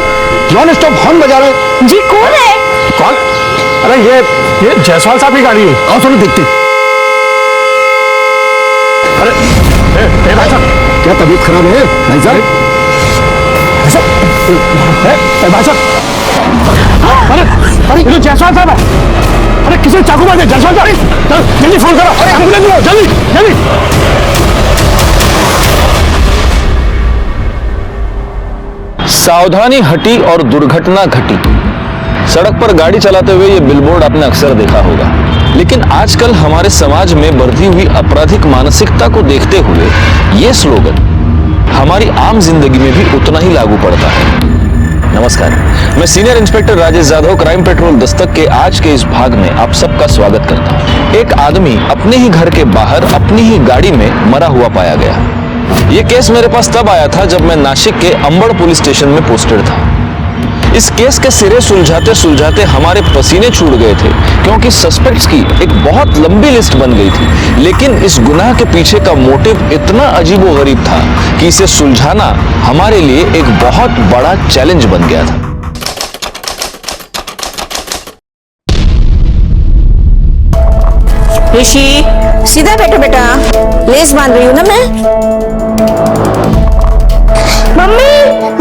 नॉन स्टॉप हॉर्न बजा रहे? जी कौन है? कौन? अरे ये जायसवाल साहब की गाड़ी है। आओ चलो देखते हैं। अरे भाई साहब, क्या तबीयत खराब है भाई साहब? भाई साहब, अरे ये तो जायसवाल साहब है। अरे किसी चाकू मार दिया। जायसवाल साहब, जल्दी फोन करो। अरे एम्बुलेंस लो, जल्दी जल्दी। सावधानी हटी और दुर्घटना घटी। सड़क पर गाड़ी चलाते हुए ये बिलबोर्ड आपने अक्सर देखा होगा, लेकिन आजकल हमारे समाज में बढ़ती हुई आपराधिक मानसिकता को देखते हुए ये स्लोगन हमारी आम जिंदगी में भी उतना ही लागू पड़ता है। नमस्कार, मैं senior inspector Rajesh Yadav crime petrol Dastak के आज के इस भाग में आप सबका स्वागत करता हूँ। एक आदमी अपने ही घर के बाहर अपनी ही गाड़ी में मरा हुआ पाया गया। ये केस मेरे पास तब आया था जब मैं नासिक के अंबड़ पुलिस स्टेशन में पोस्टेड था। इस केस के सिरे सुलझाते सुलझाते हमारे पसीने छूट गए थे, क्योंकि सस्पेक्ट्स की एक बहुत लंबी लिस्ट बन गई थी। लेकिन इस गुनाह के पीछे का मोटिव इतना अजीबोगरीब था कि इसे सुलझाना हमारे लिए एक बहुत बड़ा चैलेंज बन गया था। ऋषि, सीधा बैठो बेटा, लेस बांध रही हूँ ना मैं। मम्मी,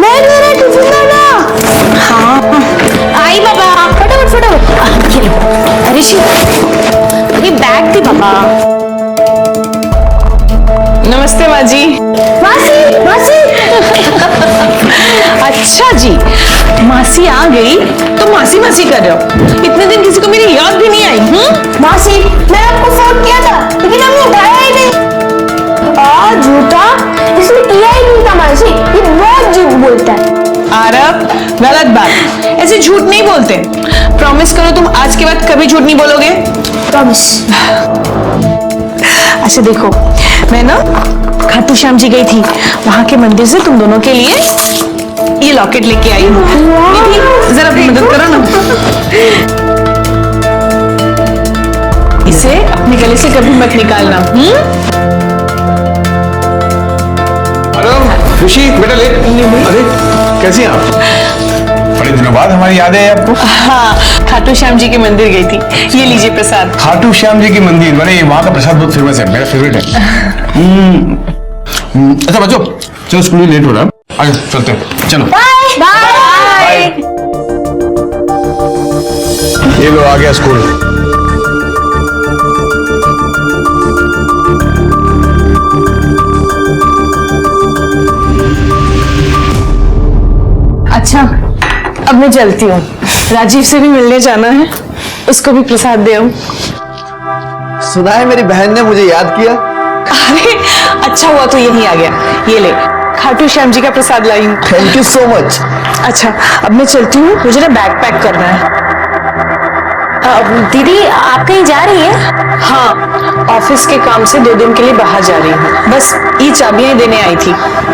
मैं मेरा टिफिन लाना। हाँ, आई बाबा, फटाफट फटाफट। ये लो, ऋषि, ये बैग थी पापा। नमस्ते माँ जी। मासी, मासी। अच्छा जी, मासी आ गई तो मासी मासी कर रहे हो। इतने दिन किसी को मेरी याद भी नहीं आई। मासी, मैंने आपको फोन किया था लेकिन आपने उठाया ही नहीं। झूठा, इसने किया ही नहीं था मासी। ये बहुत झूठ बोलता है। आरव, गलत बात, ऐसे झूठ नहीं बोलते। प्रॉमिस करो तुम आज के बाद कभी झूठ नहीं बोलोगे। प्रॉमिस। अच्छा देखो, मैं ना खाटू श्याम जी गई थी, वहां के मंदिर से तुम दोनों के लिए ये लॉकेट लेके आई हूँ। निधि, जरा अपनी मदद करो ना। इसे अपने गले से कभी मत निकालना। हेलो खुशी, बेटा ले। अरे कैसी हैं आप? बड़े दिनों बाद हमारी याद है आपको। हाँ, खाटू श्याम जी के मंदिर गई थी। ये लीजिए प्रसाद। खाटू श्याम जी की मंदिर, मैंने वहां का प्रसाद बहुत फेमस है, मेरा फेवरेट है। अच्छा बच्चों, चलो स्कूल में लेट हो रहा है, आगे चलते हैं, चलो। Bye bye. ये लो आ गया स्कूल। अच्छा, अब मैं चलती हूँ, राजीव से भी मिलने जाना है, उसको भी प्रसाद दे आऊं। सुना है मेरी बहन ने मुझे याद किया। अरे अच्छा हुआ तो यहीं आ गया, ये ले खाटू श्याम जी का प्रसाद लाई हूँ। Thank you so much. अच्छा अब मैं चलती हूँ, मुझे ना बैग पैक करना है। दीदी आप कहीं जा रही हैं? हाँ, ऑफिस के काम से 2 दिन के लिए बाहर जा रही हूँ, बस ये चाबियां देने आई थी।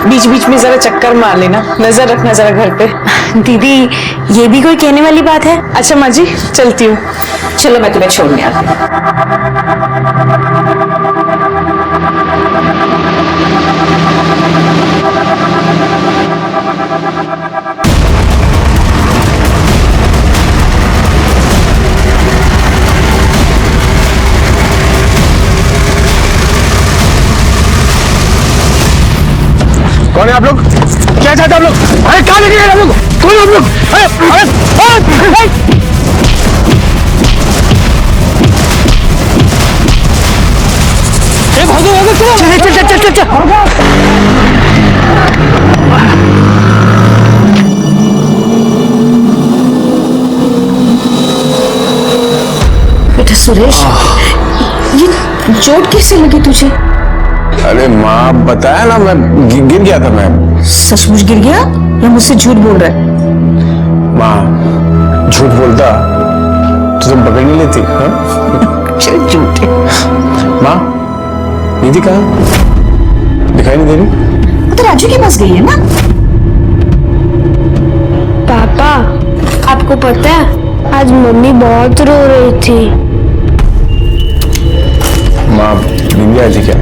बीच बीच में जरा चक्कर मार लेना, नजर रखना जरा घर पे। दीदी ये भी कोई कहने वाली बात है? अच्छा माँ जी, चलती हूँ। चलो मैं तुम्हें छोड़ने आती हूँ। कौन है आप लोग? क्या चाहते हैं आप लोग? अरे कहाँ लेके गए आप लोग? कौन है आप लोग? बेटा सुरेश, ये चोट कैसे लगी तुझे? अरे माँ बताया ना, मैं गिर गया था। मैं सचमुच गिर गया या मुझसे झूठ बोल रहा है? माँ झूठ बोलता तो तुम पकड़ नहीं लेती। चल झूठे। माँ निधि कहाँ? दिखाई नहीं दे रही। वो तो राजू के पास गई है ना। पापा आपको पता है आज मम्मी बहुत रो रही थी। माँ नींद आई थी क्या?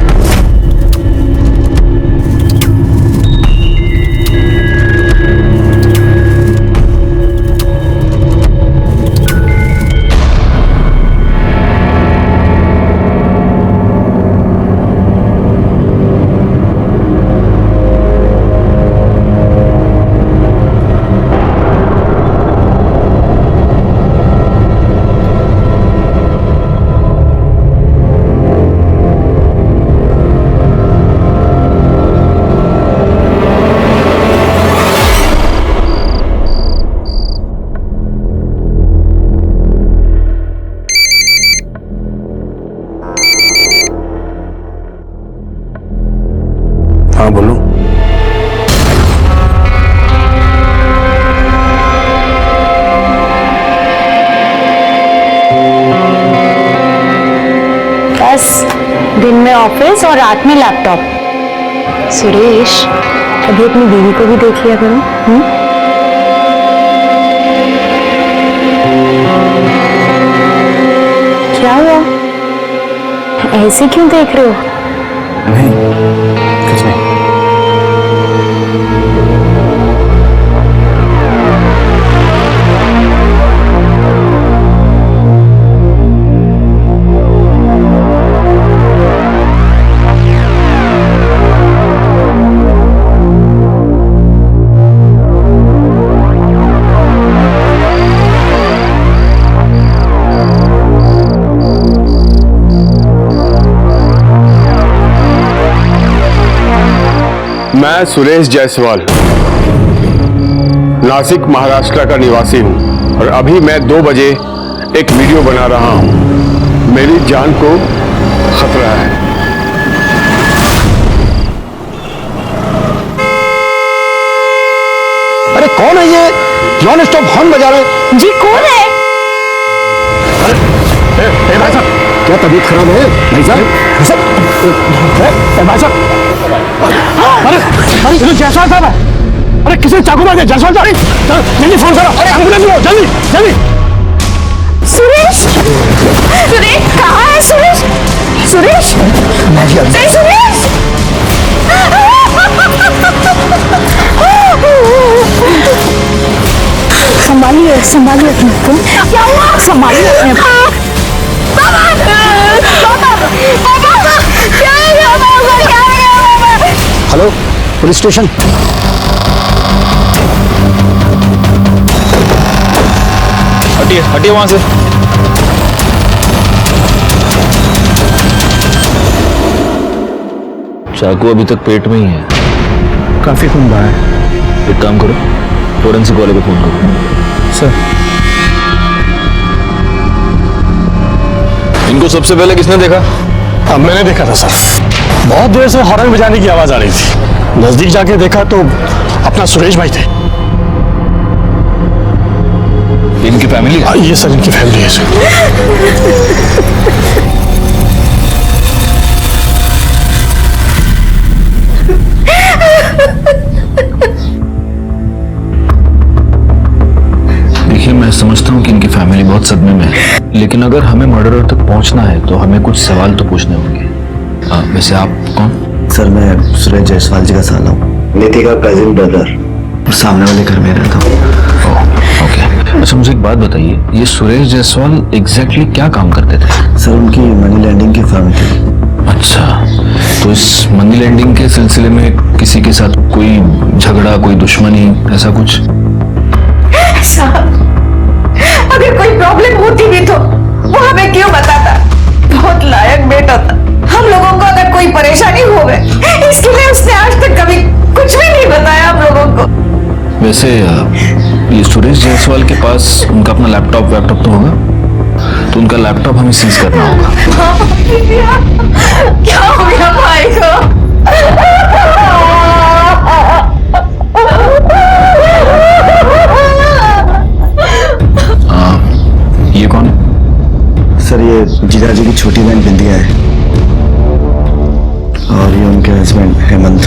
हाँ बोलो। बस दिन में ऑफिस और रात में लैपटॉप। सुरेश कभी अपनी बीवी को भी देख लिया करो। क्या हुआ, ऐसे क्यों देख रहे हो? नहीं कुछ नहीं। मैं सुरेश जायसवाल नासिक महाराष्ट्र का निवासी हूं और अभी मैं 2 बजे एक वीडियो बना रहा हूं। मेरी जान को खतरा है। अरे कौन है ये? नॉन स्टॉप हॉर्न बजा रहे। जी कौन है? तबीयत खराब है भाई साहब? भाई साहब, अरे जायसवाल साहब है। अरे किसी चाकू मार दिया जायसवाल साहब। जल्दी फोन करो, अरे एम्बुलेंस लो जल्दी जल्दी। सुरेश, सुरेश कहाँ है सुरेश? सुरेश, नहीं सुरेश। संभालिए संभालिए अपने को। क्या हुआ? संभालिए अपने को। Hello police station. हटिए हटिए वहां से। चाकू अभी तक पेट में ही है। काफी खून बहा है। एक काम करो, फोरेंसिक वाले को फोन करो। सर, इनको सबसे पहले किसने देखा? अब मैंने देखा था सर, बहुत देर से हॉर्न बजाने की आवाज आ रही थी। नजदीक जाके देखा तो अपना सुरेश भाई थे। इनकी फैमिली है? ये सर इनकी फैमिली है सर। देखिए, मैं समझता हूँ कि इनकी फैमिली बहुत सदमे में है, लेकिन अगर हमें मर्डरर तक पहुँचना है तो हमें कुछ सवाल तो पूछने होंगे। वैसे आप कौन? सर मैं सुरेश जायसवाल जी का साला हूँ, नीति का कजिन ब्रदर, और सामने वाले घर में रहता हूँ। ओके, अच्छा मुझे एक बात बताइए, ये सुरेश जायसवाल एग्जैक्टली क्या काम करते थे? सर उनकी मनी लैंडिंग की फर्म थी। अच्छा, तो इस मनी लैंडिंग के सिलसिले में किसी के साथ कोई झगड़ा, कोई दुश्मनी, ऐसा कुछ? साहब, अगर कोई प्रॉब्लम होती भी तो वो हमें क्यों बताता? बहुत लायक बेटा था। हम लोगों को अगर कोई परेशानी हो गए, इसके लिए उसने आज तक कभी कुछ भी नहीं बताया हम लोगों को। वैसे ये सुरेश जायसवाल के पास उनका अपना लैपटॉप तो होगा, तो उनका लैपटॉप हमें सीज करना होगा। क्या हो गया भाई को? ये कौन है? सर ये जीजाजी की छोटी बहन बिंदिया है, और ये उनके हस्बैंड हेमंत।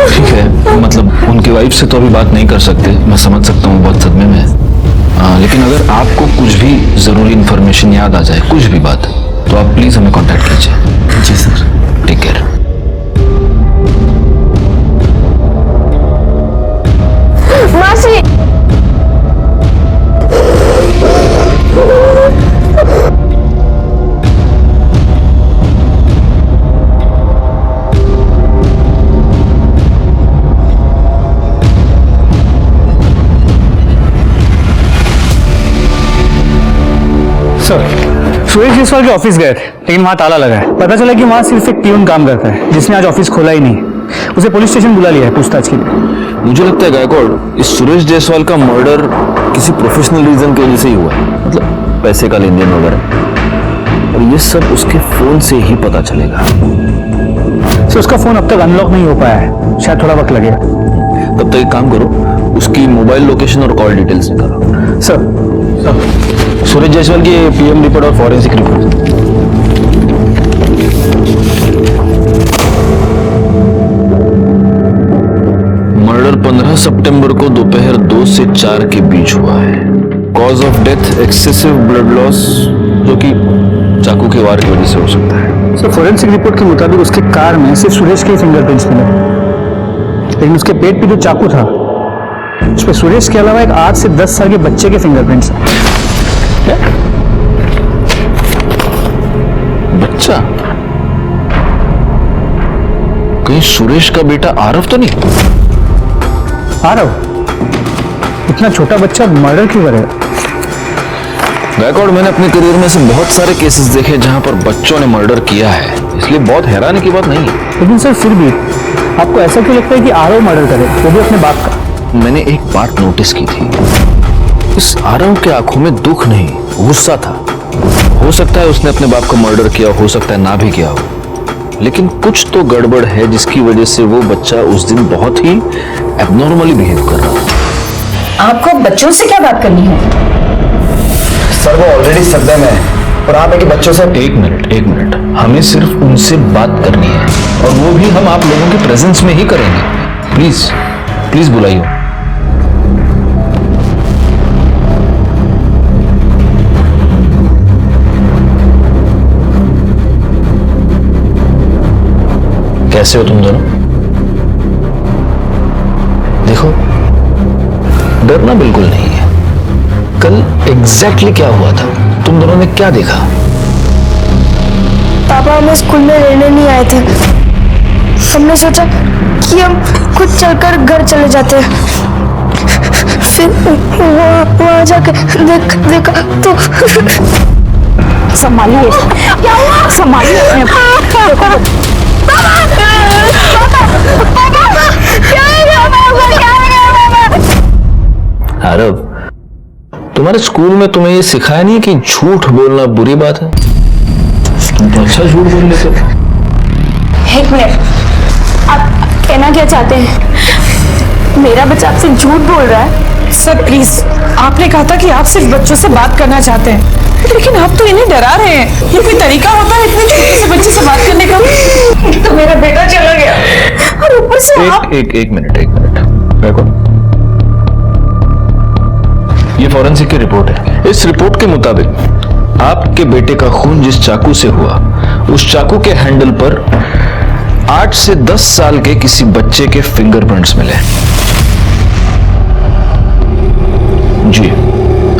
ठीक है, मतलब उनकी वाइफ से तो अभी बात नहीं कर सकते, मैं समझ सकता हूँ बहुत सदमे में है। लेकिन अगर आपको कुछ भी जरूरी इंफॉर्मेशन याद आ जाए, कुछ भी बात, तो आप प्लीज हमें कांटेक्ट कीजिए। जी सर। Take care. मासी, सुरेश जायसवाल के ऑफिस गए थे, लेकिन वहां ताला लगा है। पता चला कि वहां सिर्फ एक पियून काम करता है, जिसने आज ऑफिस खोला ही नहीं। उसे पुलिस स्टेशन बुला लिया है पूछताछ के लिए। मुझे लगता है गायकवाड़, इस सुरेश जायसवाल का मर्डर किसी प्रोफेशनल रीजन की वजह से ही हुआ है, मतलब पैसे का लेन देन वगैरह, और ये सब उसके फोन से ही पता चलेगा। सर उसका फोन अब तक अनलॉक नहीं हो पाया है, शायद थोड़ा वक्त लगेगा। तब तक एक काम करो, उसकी मोबाइल लोकेशन और कॉल डिटेल्स निकालो। सर, सुरेश जायसवाल की पीएम रिपोर्ट और फॉरेंसिक रिपोर्ट। मर्डर 15 सितंबर को दोपहर 2 से 4 के बीच हुआ है। Cause of death excessive blood loss, जो कि चाकू के वार की वजह से हो सकता है। सर फॉरेंसिक रिपोर्ट के मुताबिक उसके कार में सिर्फ सुरेश के फिंगरप्रिंट्स मिले, लेकिन उसके पेट पे जो चाकू था उस पर सुरेश के अलावा एक 8 से 10 साल के बच्चे के फिंगरप्रिंट्स हैं। बच्चा? कहीं सुरेश का बेटा आरव तो नहीं? आरव? इतना छोटा बच्चा मर्डर क्यों करेगा? गायकवाड़, मैंने अपने करियर में से बहुत सारे केसेस देखे जहां पर बच्चों ने मर्डर किया है, इसलिए बहुत हैरानी की बात नहीं है। लेकिन सर फिर भी आपको ऐसा क्यों लगता है कि आरव मर्डर करे, वो भी अपने बाप का? मैंने एक बात नोटिस की थी, इस आरव के आंखों में दुख नहीं, गुस्सा था। हो सकता है उसने अपने बाप का मर्डर किया, हो सकता है ना भी किया हो, लेकिन कुछ तो गड़बड़ है जिसकी वजह से वो बच्चा उस दिन बहुत ही एबनॉर्मली बिहेव कर रहा था। आपको बच्चों से क्या बात करनी है? सर वो ऑलरेडी सदमे में है और आप है कि बच्चों से एक मिनट हमें सिर्फ उनसे बात करनी है और वो भी हम आप लोगों के प्रेजेंस में ही करेंगे। प्लीज बुलाइए। कैसे हो तुम दोनों? देखो, डरना बिल्कुल नहीं है। कल एग्जैक्टली क्या हुआ था, तुम दोनों ने क्या देखा? पापा हमें स्कूल में रहने नहीं आए थे। हमने सोचा कि हम खुद चलकर घर चले जाते हैं। फिर वहाँ जाके देखा तो संभालिए, संभालिए अपने आरव, तुम्हारे स्कूल में तुम्हें ये सिखाया नहीं कि झूठ बोलना बुरी बात है? तुम तो अच्छा झूठ बोल लेते हो। एक मिनट, आप कहना क्या चाहते हैं? मेरा बच्चा आपसे झूठ बोल रहा है? सर प्लीज, आपने कहा था कि आप सिर्फ बच्चों से बात करना चाहते हैं, लेकिन आप तो इन्हें डरा रहे हैं। ये कोई तरीका होता है इतने छोटे से बच्चे से बात करने का? तो मेरा बेटा चला गया और ऊपर से आप। एक मिनट देखो, ये फॉरेंसिक की रिपोर्ट है। इस रिपोर्ट के मुताबिक आपके बेटे का खून जिस चाकू से हुआ, उस चाकू के हैंडल पर 8 से 10 साल के किसी बच्चे के फिंगरप्रिंट्स मिले। जी,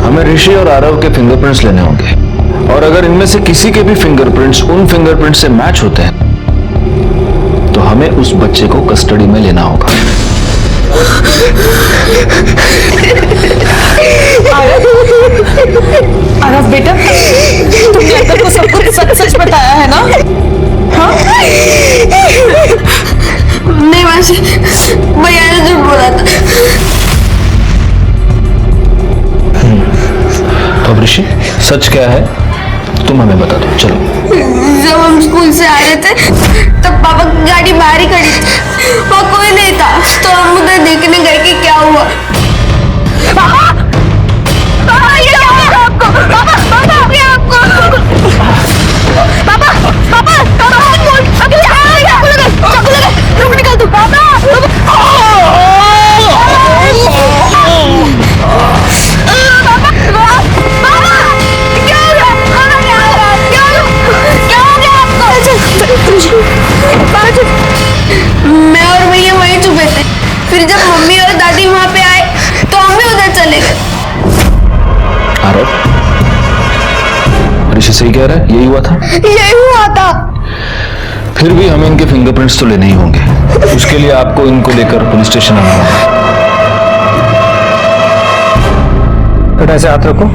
हमें ऋषि और आरव के फिंगरप्रिंट्स लेने होंगे और अगर इनमें से किसी के भी फिंगरप्रिंट्स उन फिंगरप्रिंट्स से मैच होते हैं तो हमें उस बच्चे को कस्टडी में लेना होगा। आरव बेटा, तुमने अंकल को सब कुछ सच बताया है ना? हाँ? नहीं मासी, भैया ने झूठ बोला था। तो अब ऋषि, सच क्या है तुम हमें बता दो। चलो। जब हम स्कूल से आ रहे थे तब पापा की गाड़ी बाहर ही खड़ी थी, वहाँ कोई नहीं था, तो हम उधर देखने गए कि क्या हुआ। पापा, पापा ये क्या हुआ आपको? पापा, पापा क्या आपको? पापा, पापा, चाकू लगा, रुक निकल तू। पापा, मैं और भैया वहीं छुपे थे। फिर जब मम्मी और दादी वहां पे आए तो हम भी उधर चले गए। आरव, ऋषि सही कह रहा है, यही हुआ था? यही हुआ था। फिर भी हमें इनके फिंगरप्रिंट्स तो लेने ही होंगे। उसके लिए आपको इनको लेकर पुलिस स्टेशन आना होगा। बेटा ऐसे हाथ रखो।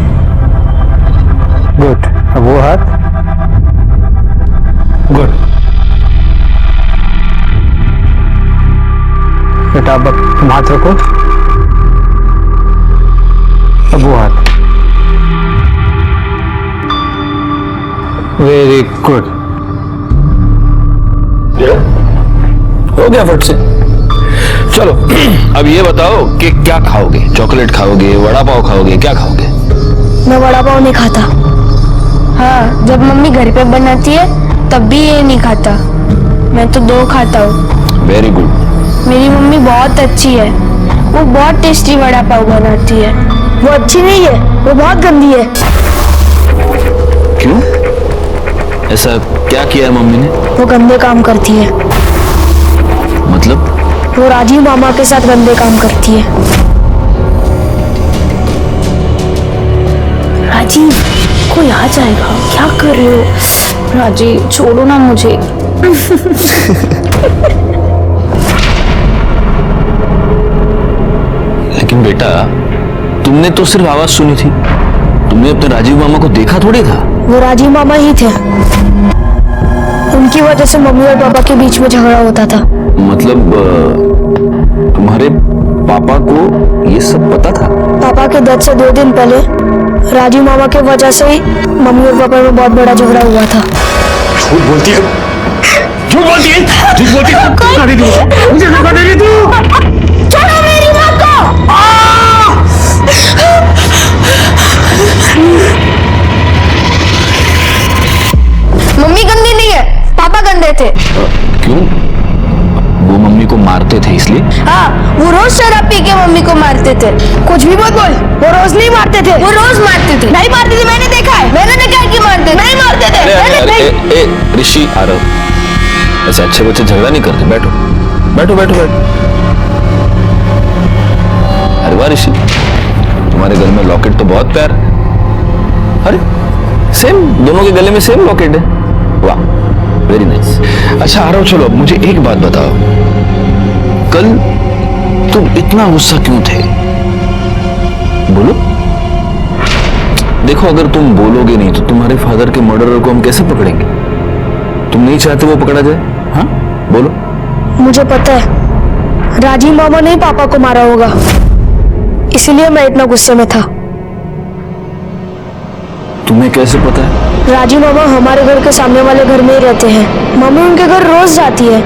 गुड, अब वो हाथ। गुड बेटा, अब तुम हाथ रखो। अब वो हाथ। वेरी गुड, हो गया फट से। चलो अब ये बताओ कि क्या खाओगे? चॉकलेट खाओगे, वड़ा पाव खाओगे, क्या खाओगे? मैं वड़ा पाव नहीं खाता। हाँ, जब मम्मी घर पे बनाती है तब भी ये नहीं खाता। मैं तो 2 खाता हूँ। Very good. मेरी मम्मी बहुत अच्छी है, वो बहुत टेस्टी वड़ा पाव बनाती है। वो अच्छी नहीं है, वो बहुत गंदी है। क्यों? ऐसा क्या किया है मम्मी ने? वो गंदे काम करती है। मतलब? वो राजीव मामा के साथ गंदे काम करती है। राजीव, कोई आ जाएगा, क्या कर रहे हो? राजीव छोड़ो ना मुझे। लेकिन बेटा, तुमने तो सिर्फ आवाज सुनी थी, तुमने अपने राजीव मामा को देखा थोड़ी था। वो राजीव मामा ही थे। उनकी वजह से मम्मी और पापा के बीच में झगड़ा होता था। मतलब तुम्हारे पापा को ये सब पता था? पापा के डेथ से 2 दिन पहले राजीव मामा के वजह से ही मम्मी और पापा में बहुत बड़ा झगड़ा हुआ था। झूठ बोलती है, झूठ बोलती है, झूठ बोलती है। धोखा दे दी मुझे, धोखा दे दी तू। छोड़ो मेरी माँ को। मारते थे। कुछ भी मत बोल, वो रोज नहीं मारते थे। वो रोज मारते थे। नहीं मारते थे, मैंने देखा है। मैंने देखा है कि मारते नहीं मारते थे। ऋषि आरव, ऐसे अच्छे बच्चे झगड़ा नहीं करते। बैठो बैठो बैठो बैठो। अरे वाह ऋषि, तुम्हारे गले में लॉकेट तो बहुत प्यारा है। अरे सेम, दोनों के गले में सेम लॉकेट है। वाह, वेरी नाइस। अच्छा आरव, चलो अब मुझे एक बात बताओ, कल तुम इतना गुस्सा क्यों थे? बोलो। देखो, अगर तुम बोलोगे नहीं तो तुम्हारे फादर के मर्डरर को हम कैसे पकड़ेंगे? तुम नहीं चाहते वो पकड़ा जाए? हाँ बोलो। मुझे पता है राजीव मामा ने ही पापा को मारा होगा, इसलिए मैं इतना गुस्से में था। तुम्हें कैसे पता है? राजीव मामा हमारे घर के सामने वाले घर में ही रहते हैं। मम्मी उनके घर रोज जाती है।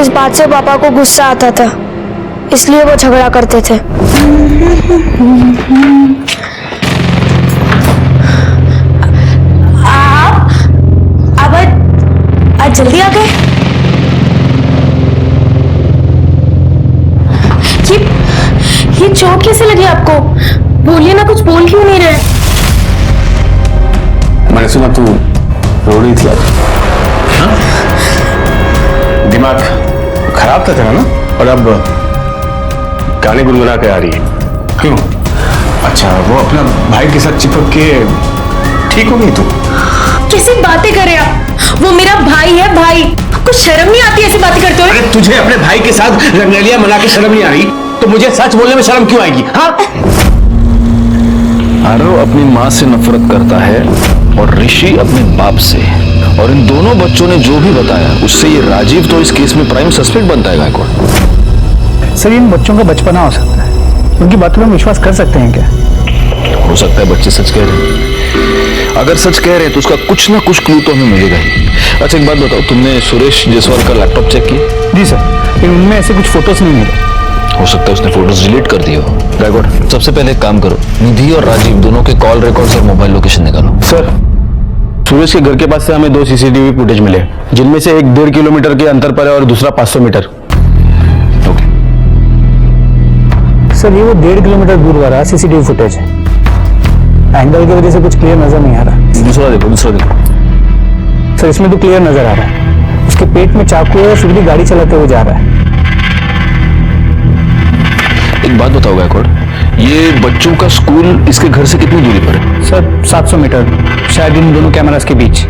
इस बात से पापा को गुस्सा आता था, इसलिए वो झगड़ा करते थे। आप आज जल्दी आ गए। ये चोट कैसे लगी आपको? बोलिए ना, कुछ बोल क्यों नहीं रहे? मैंने सुना तू रो रही थी आज। हाँ? दिमाग खराब था तेरा ना, और अब गाने गुनगुना के आ रही है। क्यों? अच्छा, वो अपना भाई के साथ चिपक के ठीक हो गई तू? कैसी बातें कर रहे आप? वो मेरा भाई है, भाई। कुछ शर्म नहीं आती ऐसी बातें करते हुए? अरे तुझे अपने भाई के साथ रंगलियां मना के शर्म नहीं आ रही, तो मुझे सच बोलने में शर्म क्यों आएगी? हाँ? आरव अपनी माँ से नफरत करता है और ऋषि अपने बाप से, और इन दोनों बच्चों ने जो भी बताया उससे ये राजीव तो इस केस में प्राइम सस्पेक्ट बनता है। गायकवाड़ सर, इन बच्चों का बचपना हो सकता है, उनकी बातों में विश्वास कर सकते हैं क्या? हो सकता है बच्चे सच कह रहे हैं। अगर सच कह रहे हैं तो उसका कुछ ना कुछ क्लू तो हमें मिलेगा ही। अच्छा एक बात बताओ, तुमने सुरेश जायसवाल का लैपटॉप चेक किया? जी सर, लेकिन उनमें ऐसे कुछ फोटोज नहीं मिले। हो सकता है उसने फोटोज डिलीट कर दिए हो। गायकवाड़, सबसे पहले एक काम करो, निधि और राजीव दोनों के कॉल रिकॉर्ड्स और मोबाइल लोकेशन निकालो। सर, सुरेश के घर के पास से हमें 2 सीसीटीवी फुटेज मिले, जिनमें से एक 1.5 किलोमीटर के अंतर पर है और दूसरा 500 मीटर। ओके सर, ये वो 1.5 किलोमीटर दूर वाला सीसीटीवी फुटेज है। एंगल की वजह से कुछ क्लियर नजर नहीं आ रहा। दूसरा देखो, दूसरा देखो। सर, इसमें तो क्लियर नजर आ रहा है, उसके पेट में चाकू है और फिर भी गाड़ी चलाते हुए जा रहा है। एक बात बताओ गायकवाड़, ये बच्चों का स्कूल इसके घर से कितनी दूरी पर है? सर 700 मीटर, शायद इन दोनों कैमरास के बीच।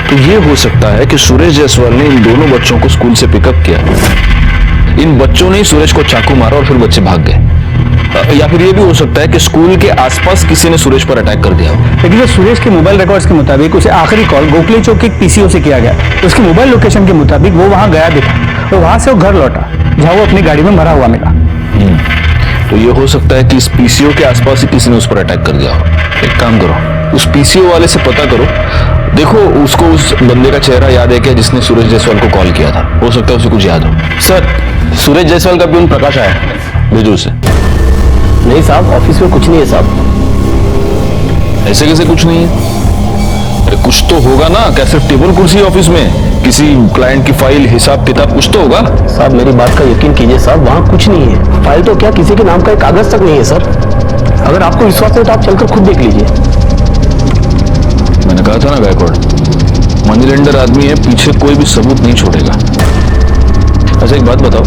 तो ये हो सकता है कि सुरेश जायसवाल ने इन दोनों बच्चों को स्कूल से पिकअप किया, इन बच्चों ने सुरेश को चाकू मारा और फिर बच्चे भाग गए। या फिर ये भी हो सकता है कि स्कूल के आसपास किसी ने सुरेश पर अटैक कर दिया हो। लेकिन जो सुरेश के मोबाइल रिकॉर्ड्स के मुताबिक उसे आखिरी कॉल गोखले चौक के पीसीओ से किया गया। उसके मोबाइल लोकेशन के मुताबिक वो वहां गया भी था, तो वहां से वो घर लौटा जहां वो अपनी गाड़ी में मरा हुआ मिला। तो ये हो सकता है कि इस पीसीओ के आसपास ही किसी ने उस पर अटैक कर दिया हो। एक काम करो, उस पीसीओ वाले से पता करो, देखो उसको उस बंदे का चेहरा याद है क्या जिसने सूरज जायसवाल को कॉल किया था? हो सकता है उसे कुछ याद हो। सर, सूरज जायसवाल का प्यून प्रकाश आया, भेजो उसे। नहीं साहब, ऑफिस में कुछ नहीं है साहब। ऐसे कैसे कुछ नहीं है? अरे कुछ तो होगा ना, क्या सिर्फ टेबल कुर्सी ऑफिस में? किसी क्लाइंट की फाइल, हिसाब किताब कुछ तो होगा। साहब मेरी बात का यकीन कीजिए साहब, वहाँ कुछ नहीं है। फाइल तो क्या, किसी के नाम का एक कागज तक नहीं है सर। अगर आपको विश्वास है तो आप चलकर खुद देख लीजिए। मैंने कहा था ना गायकवाड़, मनी लेंडर आदमी है, पीछे कोई भी सबूत नहीं छोड़ेगा। अच्छा एक बात बताओ,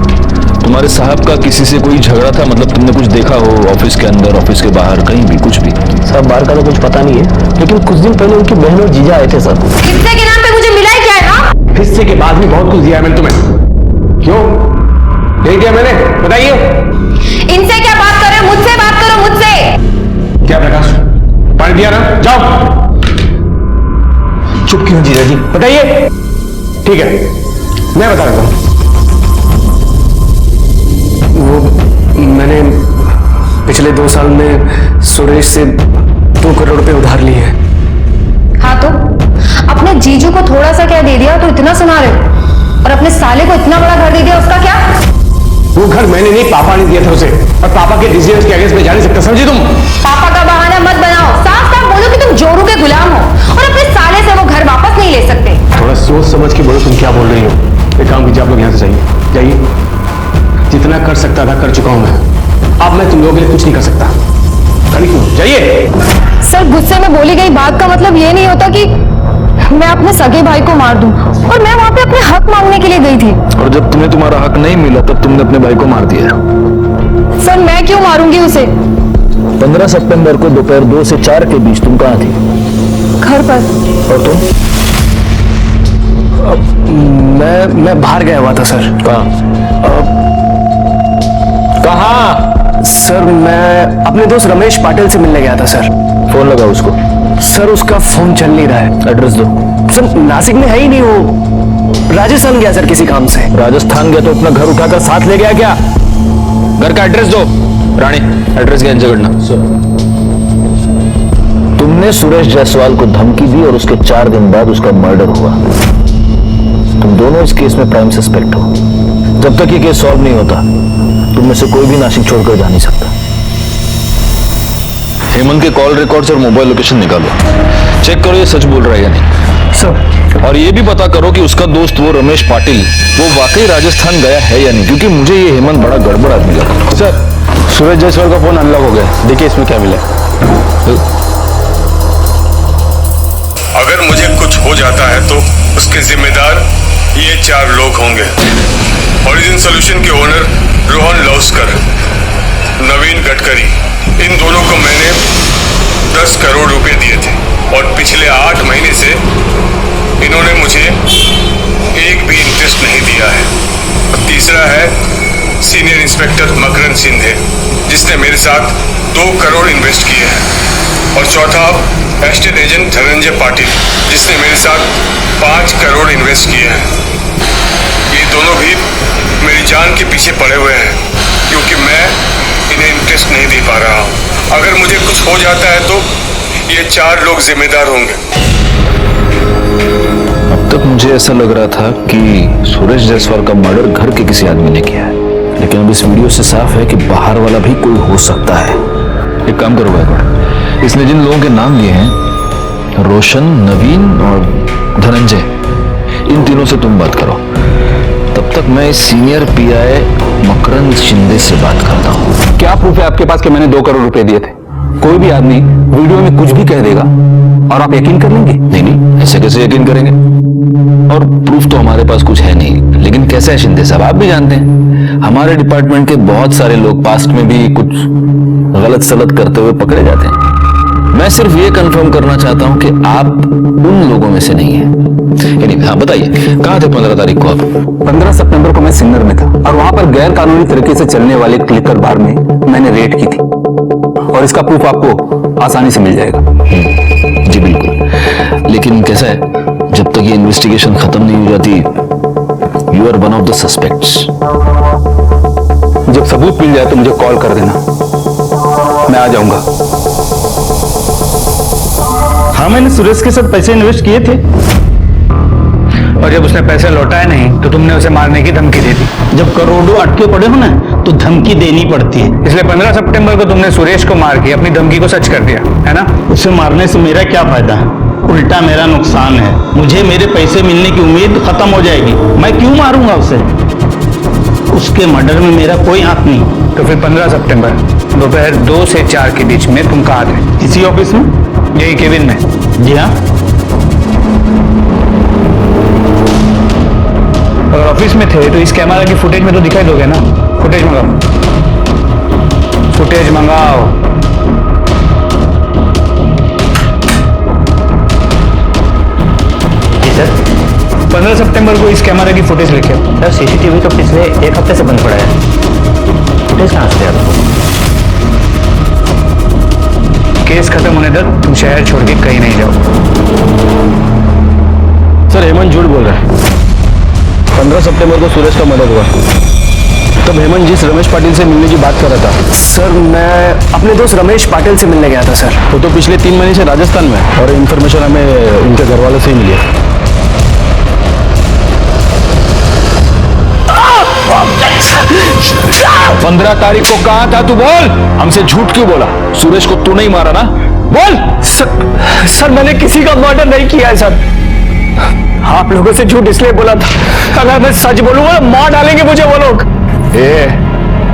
तुम्हारे साहब का किसी से कोई झगड़ा था? मतलब तुमने कुछ देखा हो ऑफिस के अंदर, ऑफिस के बाहर, कहीं भी कुछ भी? साहब बाहर का तो कुछ पता नहीं है, लेकिन कुछ दिन पहले उनकी बहन और जीजा आए थे सर। हिस्से के नाम पे मुझे मिला ही क्या है? हाँ, हिस्से के बाद भी बहुत कुछ दिया है मैंने तुम्हें। क्यों नहीं दिया मैंने, बताइए। इनसे क्या बात कर रहे हो? मुझसे बात करो, मुझसे। क्या प्रकाश, पानी दिया ना? जाओ। चुप क्यों जीजा जी, बताइए। ठीक है, मैं बता रहा हूं। वो मैंने पिछले 2 साल में सुरेश से 2 करोड़ रुपए उधार लिए हैं। हाँ तो अपने जीजू को थोड़ा सा क्या दे दिया तो इतना सुना रहे हो, और अपने साले को इतना बड़ा घर दे दिया, उसका क्या? वो घर मैंने नहीं, पापा ने दिया था उसे, और पापा के डिसीजन के अगेंस्ट में जा नहीं सकता, समझी तुम? पापा का बहाना मत बनाओ, साफ साफ बोलो कि तुम जोरू के गुलाम हो और अपने साले से वो घर वापस नहीं ले सकते। थोड़ा सोच समझ के बोलो तुम क्या बोल रही हो। एक काम कीजिए, आप लोग यहाँ से जाइए, जाइए। जितना कर सकता था कर चुका हूं मैं, अब मैं तुम लोगों के लिए कुछ नहीं कर सकता। खड़ी क्यों? जाइए। सर गुस्से में बोली गई बात का मतलब ये नहीं होता कि मैं अपने सगे भाई को मार दूं। और मैं वहां पे अपने हक मांगने के लिए गई थी। और जब तुम्हें तुम्हारा हक नहीं मिला तब तुमने अपने भाई को मार दिया। सर मैं क्यों मारूंगी उसे? 15 सितंबर को दोपहर 2 से 4 के बीच तुम कहाँ थी? घर पर। और तुम? मैं बाहर गया हुआ था सर। कहाँ? सर मैं अपने दोस्त रमेश पाटिल से मिलने गया था सर। फोन लगा उसको। सर उसका फोन चल नहीं रहा है। एड्रेस दो। सर नासिक में है ही नहीं, वो राजस्थान गया सर किसी काम से। राजस्थान गया तो अपना घर उठाकर साथ ले गया क्या? घर का एड्रेस दो। रानी एड्रेस क्या करना? तुमने सुरेश जायसवाल को धमकी दी और उसके 4 दिन बाद उसका मर्डर हुआ। तुम दोनों इस केस में प्राइम सस्पेक्ट हो। जब तक ये केस सॉल्व नहीं होता तुम में से कोई भी नासिक छोड़कर जा नहीं सकता। हेमंत के कॉल रिकॉर्ड्स और मोबाइल लोकेशन निकालो, चेक करो ये सच बोल रहा है या नहीं। सर और ये भी पता करो कि उसका दोस्त वो रमेश पाटिल वो वाकई राजस्थान गया है या नहीं, क्योंकि मुझे ये हेमंत बड़ा गड़बड़ आदमी लगा। सर सूरज जायसवाल का फोन अनलॉक हो गया, देखिए इसमें क्या मिला। अगर मुझे कुछ हो जाता है तो उसके जिम्मेदार ये 4 लोग होंगे। ओरिजिन सॉल्यूशन के ओनर रोहन लौस्कर, नवीन गडकरी, इन दोनों को मैंने 10 करोड़ रुपए दिए थे और पिछले 8 महीने से इन्होंने मुझे एक भी इंटरेस्ट नहीं दिया है। और तीसरा है सीनियर इंस्पेक्टर मकरन सिंधे, जिसने मेरे साथ 2 करोड़ इन्वेस्ट किए हैं। और चौथा एस्टेट एजेंट धनंजय पाटिल, जिसने मेरे साथ 5 करोड़ इन्वेस्ट किए हैं। ये दोनों भी मेरी जान के पीछे पड़े हुए हैं क्योंकि मैं इन्हें इंटरेस्ट नहीं दे पा रहा हूँ। अगर मुझे कुछ हो जाता है तो ये 4 लोग जिम्मेदार होंगे। अब तक मुझे ऐसा लग रहा था कि सुरेश जायसवाल का मर्डर घर के किसी आदमी ने किया है, लेकिन अब इस वीडियो से साफ है कि बाहर वाला भी कोई हो सकता है। एक काम करो भाई, इसने जिन लोगों के नाम लिए हैं रोशन, नवीन और धनंजय, इन तीनों से तुम बात करो। तब तक मैं सीनियर पीआई मकरन शिंदे से बात करता हूँ। क्या प्रूफ है आपके पास कि मैंने 2 करोड़ रुपए दिए थे? कोई भी आदमी वीडियो में कुछ भी कह देगा और आप यकीन कर लेंगे? नहीं, ऐसे कैसे यकीन करेंगे? और प्रूफ तो हमारे पास कुछ है नहीं, लेकिन कैसा है शिंदे साहब, आप भी जानते हैं हमारे डिपार्टमेंट के बहुत सारे लोग पास्ट में भी कुछ गलत सलत करते हुए पकड़े जाते हैं। मैं सिर्फ ये कंफर्म करना चाहता हूं कि आप उन लोगों में से नहीं हैं। हाँ बताइए, कहाँ थे 15 तारीख को आप? 15 सितंबर को मैं सिन्नर में था और वहां पर गैर कानूनी तरीके से चलने वाले क्लिकर बार में मैंने रेड की थी और इसका प्रूफ आपको आसानी से मिल जाएगा। जी बिल्कुल, लेकिन कैसा है, जब तक ये इन्वेस्टिगेशन खत्म नहीं हो जाती you are one of the suspects. जब सबूत मिल जाए तो मुझे कॉल कर देना, मैं आ जाऊंगा। हाँ मैंने सुरेश के साथ पैसे इन्वेस्ट किए थे और जब उसने पैसे लौटाए नहीं तो तुमने उसे मारने की धमकी दे दी। जब करोड़ों अटके पड़े हो ना तो धमकी देनी पड़ती है, इसलिए 15 सितंबर को तुमने सुरेश को मार के अपनी धमकी को सच कर दिया है ना। उसे मारने से मेरा क्या फायदा है, उल्टा मेरा नुकसान है। मुझे मेरे पैसे मिलने की उम्मीद खत्म हो जाएगी। मैं क्यों मारूंगा उसे? उसके मर्डर में मेरा कोई हाथ नहीं। तो फिर 15 सितंबर दोपहर 2 से 4 के बीच में तुम कहाँ थे? इसी ऑफिस में, यही केबिन में। जी हाँ। अगर ऑफिस में थे तो इस कैमरा की फुटेज में तो दिखाई दोगे ना। फुटेज मंगाओ, फुटेज मंगाओ। जी सर। 15 सितंबर को इस कैमरा की फुटेज लेके आओ। सर सीसीटीवी तो पिछले 1 हफ्ते से बंद पड़ा है, फुटेज कहाँ से आता? केस खत्म होने तक तुम शहर छोड़ के कहीं नहीं जाओ। सर हेमंत झूठ बोल रहा है। 15 सितंबर को सुरेश का मर्डर हुआ, तब हेमंत जिस रमेश पाटिल से मिलने की बात कर रहा था। सर मैं अपने दोस्त रमेश पाटिल से मिलने गया था सर। वो तो पिछले 3 महीने से राजस्थान में है और इन्फॉर्मेशन हमें उनके घर वालों से ही मिली है। 15 तारीख को कहाँ था तू? बोल, हमसे झूठ क्यों बोला? सुरेश को तू नहीं मारा ना? बोल। सर मैंने किसी का मर्डर नहीं किया है सर। आप लोगों से झूठ इसलिए बोला था, अगर मैं सच बोलूंगा मार डालेंगे मुझे वो लोग।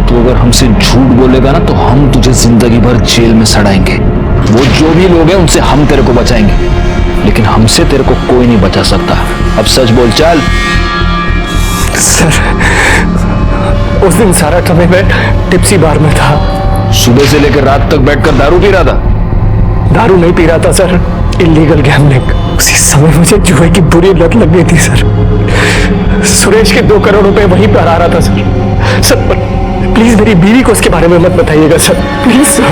तू तू अगर हमसे झूठ बोलेगा ना तो हम तुझे जिंदगी भर जेल में सड़ाएंगे। वो जो भी लोग हैं उनसे हम तेरे को बचाएंगे, लेकिन हमसे तेरे को कोई नहीं बचा सकता। अब सच बोल चल। सर, उस दिन सारा समय मैं टिप्सी बार में था। सुबह से लेकर रात तक बैठकर दारू पी रहा था? दारू नहीं पी रहा था सर, इलीगल गैम्बलिंग। उसी समय मुझे जुए की बुरी लत लग गई थी सर। सुरेश के 2 करोड़ रुपए वहीं पर आ रहा था सर। सर प्लीज मेरी बीवी को उसके बारे में मत बताइएगा सर, प्लीज सर।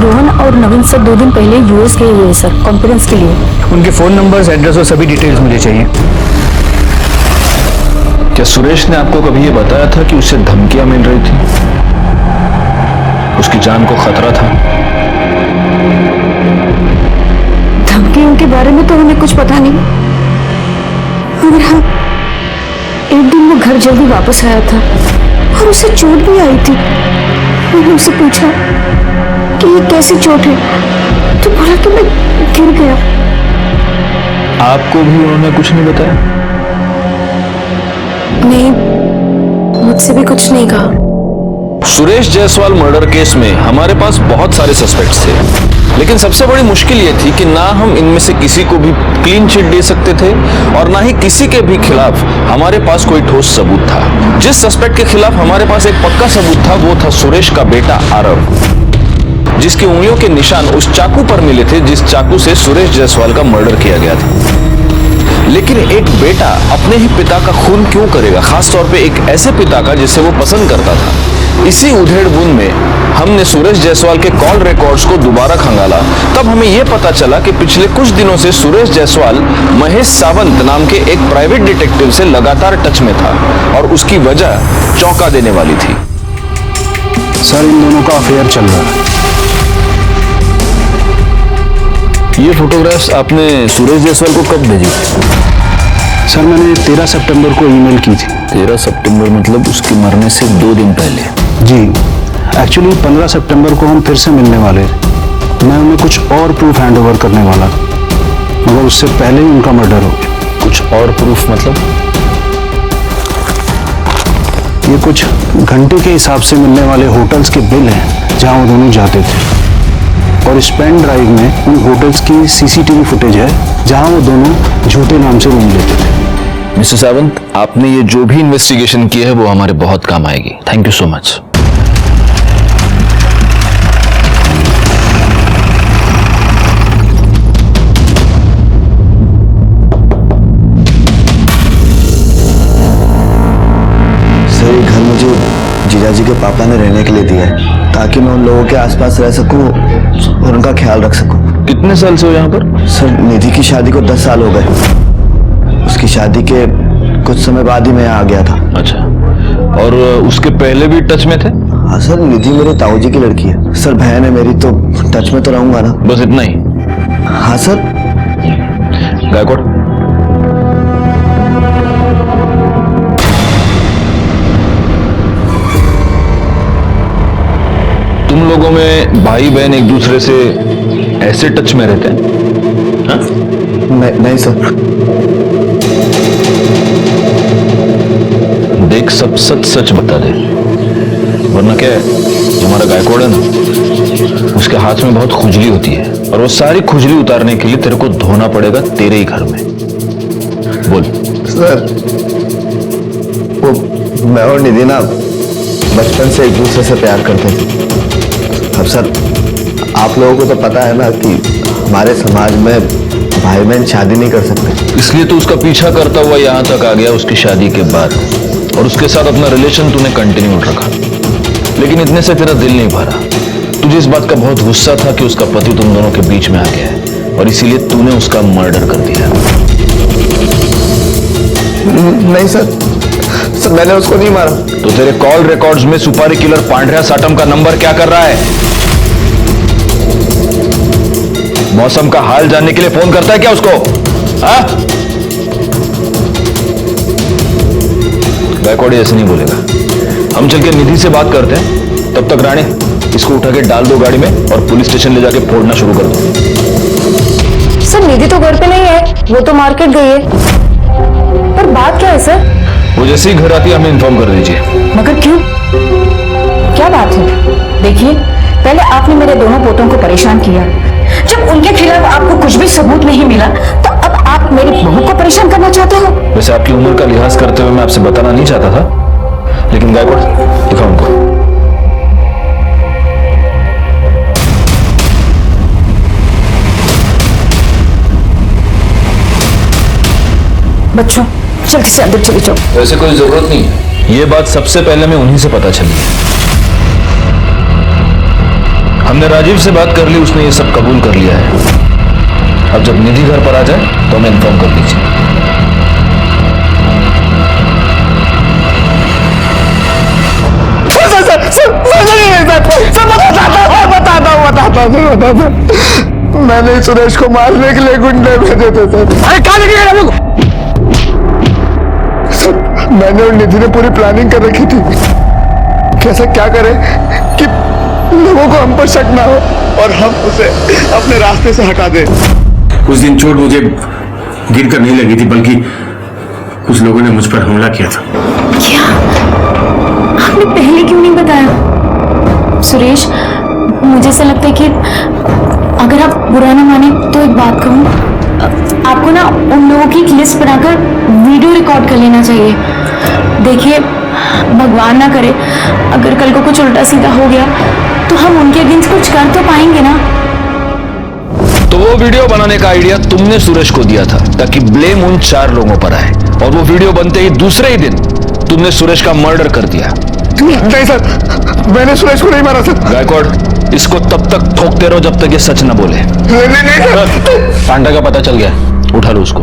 रोहन और नवीन सर 2 दिन पहले यूएस गए हुए सर, कॉन्फ्रेंस के लिए। उनके फोन नंबर्स, एड्रेस और सभी डिटेल्स मुझे चाहिए। क्या सुरेश ने आपको कभी ये बताया था कि उसे धमकियां मिल रही थी, उसकी जान को खतरा था? धमकियों के बारे में तो हमें कुछ पता नहीं, मगर हाँ, एक दिन वो घर जल्दी वापस आया था और उसे चोट भी आई थी। मैंने उससे पूछा कि ये कैसी चोट है, तो बोला कि मैं गिर गया। आपको भी उन्होंने कुछ नहीं बताया? नहीं, मुझसे भी कुछ नहीं कहा। सुरेश जायसवाल मर्डर केस में हमारे पास बहुत सारे सस्पेक्ट्स थे, लेकिन सबसे बड़ी मुश्किल ये थी कि ना हम इनमें से किसी को भी क्लीन चिट दे सकते थे और ना ही किसी के भी खिलाफ हमारे पास कोई ठोस सबूत था। जिस सस्पेक्ट के खिलाफ हमारे पास एक पक्का सबूत था वो था सुरेश का बेटा आरव, जिसकी उंगलियों के निशान उस चाकू पर मिले थे जिस चाकू से सुरेश जायसवाल का मर्डर किया गया था। लेकिन एक बेटा अपने ही पिता का खून क्यों करेगा, खासतौर पे एक ऐसे पिता का जिसे वो पसंद करता था। इसी उधेड़-बुन में हमने सुरेश जायसवाल के कॉल रिकॉर्ड्स को दोबारा खंगाला। तब हमें यह पता चला कि पिछले कुछ दिनों से सुरेश जायसवाल महेश सावंत नाम के एक प्राइवेट डिटेक्टिव से लगातार टच में था और उसकी वजह चौंका देने वाली थी। सर, इन दोनों का अफेयर चल रहा है। ये फोटोग्राफ्स आपने सुरेश जायसवाल को कब भेजी? सर, मैंने 13 सितंबर को ईमेल की थी। 13 सितंबर मतलब उसके मरने से 2 दिन पहले? जी, एक्चुअली 15 सितंबर को हम फिर से मिलने वाले थे। मैं उन्हें कुछ और प्रूफ हैंड ओवर करने वाला था, मगर उससे पहले ही उनका मर्डर हो गया। कुछ और प्रूफ मतलब? ये कुछ घंटे के हिसाब से मिलने वाले होटल्स के बिल हैं जहां वो दोनों जाते थे, और इस पेन ड्राइव में उन होटल्स की सीसीटीवी फुटेज है जहां वो दोनों झूठे नाम से रूम लेते थे। मिस्टर सावंत, आपने ये जो भी इन्वेस्टिगेशन की है वो हमारे बहुत काम आएगी। Thank you so much. Sir, ये घर मुझे जीजाजी के पापा ने रहने के लिए दिया है ताकि मैं उन लोगों के आसपास रह सकूं और उनका ख्याल रख सकूं। कितने साल से हो यहाँ पर? सर, निधि की शादी को 10 साल हो गए। उसकी शादी के कुछ समय बाद ही मैं यहाँ आ गया था। अच्छा, और उसके पहले भी टच में थे? हाँ सर, निधि मेरे ताऊजी की लड़की है। सर, बहन है मेरी, तो टच में तो रहूंगा ना। बस इतना ही? हाँ सर। गायकवाड़, तुम लोगों में भाई बहन एक दूसरे से ऐसे टच में रहते हैं? हाँ? नहीं सर। देख, सब सच सच बता दे, वरना क्या है, जो हमारा गायकवाड़ है ना, उसके हाथ में बहुत खुजली होती है और वो सारी खुजली उतारने के लिए तेरे को धोना पड़ेगा तेरे ही घर में। बोल। सर, वो मैं और निधि ना बचपन से एक दूसरे से प्यार करते थे। अब सर, आप लोगों को तो पता है ना कि हमारे समाज में भाई बहन शादी नहीं कर सकते, इसलिए तो उसका पीछा करता हुआ यहाँ तक आ गया उसकी शादी के बाद, और उसके साथ अपना रिलेशन तूने कंटिन्यू रखा। लेकिन इतने से तेरा दिल नहीं भरा। तुझे इस बात का बहुत गुस्सा था कि उसका पति तुम दोनों के बीच में आ गया है, और इसीलिए तूने उसका मर्डर कर दिया। नहीं सर, मैंने उसको नहीं मारा। तो तेरे कॉल रिकॉर्ड्स में सुपारी किलर पांड्या साटम का नंबर क्या कर रहा है? मौसम का हाल जानने के लिए फोन करता है क्या उसको? हाँ? गायकवाड़ ऐसे नहीं बोलेगा। हम चल के निधि से बात करते हैं, तब तक रानी इसको उठा के डाल दो गाड़ी में और पुलिस स्टेशन ले जाके फोड़ना शुरू कर दो। सर, निधि तो घर पे नहीं है, वो तो मार्केट गई है। पर बात क्या है सर? वो जैसे ही घर आती है हमें इन्फॉर्म कर दीजिए। मगर क्यों? क्या बात है? देखिए, पहले आपने मेरे दोनों पोतों को परेशान किया। जब उनके खिलाफ आपको कुछ भी सबूत नहीं मिला तो अब आप मेरी बहू को परेशान करना चाहते हो? वैसे आपकी उम्र का लिहाज करते हुए मैं आपसे बताना नहीं चाहता था, लेकिन गायकवाड़ दिखाओ उनको। बच्चों, जल्दी से अंदर चले जाओ। वैसे कोई जरूरत नहीं है, ये बात सबसे पहले मैं उन्हीं से पता चली। हमने राजीव से बात कर ली, उसने ये सब कबूल कर लिया है। अब जब निधि घर पर आ जाए तो हमें इन्फॉर्म कर दीजिए। मैंने सुरेश को मारने के लिए गुंडे भेजे थे सर। अरे कहाँ लेके गए लोग? सर, मैंने और निधि ने पूरी प्लानिंग कर रखी थी। कैसे क्या करें कि लोगों को हम पर शक ना हो और हम उसे अपने रास्ते से हटा दें। उस दिन चोट मुझे गिर कर नहीं लगी थी, बल्कि कुछ लोगों ने मुझ पर हमला किया था। क्या? आपने पहले क्यों नहीं बताया? सुरेश, मुझे ऐसा लगता है कि अगर आप बुरा ना माने तो एक बात कहूँ, आपको ना उन लोगों की एक लिस्ट बनाकर वीडियो रिकॉर्ड कर लेना चाहिए। देखिए, भगवान ना करे अगर कल को कुछ उल्टा सीधा हो गया तो हम उनके अगेंस्ट कुछ कर तो पाएंगे ना। तो वो वीडियो बनाने का आइडिया तुमने सुरेश को दिया था ताकि ब्लेम उन 4 लोगों पर आए, और वो वीडियो बनते ही दूसरे ही दिन तुमने सुरेश का मर्डर कर दिया। नहीं सर, मैंने सुरेश को नहीं मारा सर। गायकवाड़, इसको तब तक ठोकते रहो जब तक ये सच न बोले। नहीं। पांडा का पता चल गया, उठा लो उसको।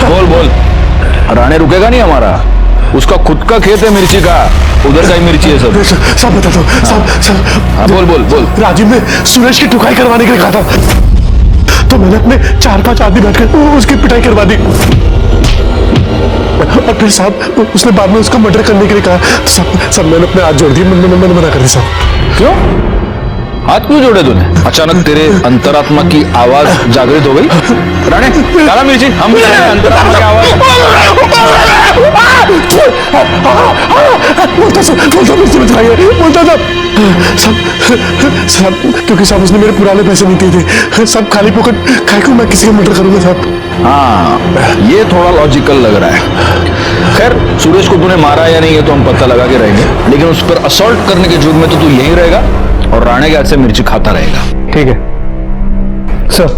बोल बोल, राणे रुकेगा नहीं हमारा। उसका खुद का खेत है मिर्ची का, उधर का ही मिर्ची है सब। सब बता दो, सब। हाँ, बोल बोल बोल। राजीव ने सुरेश की ठुकाई करवाने के लिए कहा था, तो मैंने अपने 4-5 आदमी बैठकर उसकी पिटाई करवा दी। और फिर साहब उसने बाद में उसका मर्डर करने के लिए कहा। सब मैंने अपने हाथ जोड़ दिए, मैंने मना कर दिया साहब। क्यों हाथ क्यों जोड़े तूने? अचानक तेरे अंतरात्मा की आवाज जागृत हो गई। राणे, काला मिर्ची, हम भी अंतरात्मा की आवाज। बोलता था साहब, क्योंकि साहब उसने मेरे पुराने पैसे नहीं दिए थे। सब खाली पॉकेट खाए को मैं किसी का मर्डर करूंगा साहब। हाँ, ये थोड़ा लॉजिकल लग रहा है। खैर, सुरेश को तूने मारा या नहीं ये तो हम पता लगा के रहेंगे, लेकिन उस पर असॉल्ट करने के जुर्म में तो तू यहीं रहेगा और राणे के हाथ से मिर्ची खाता रहेगा। ठीक है सर।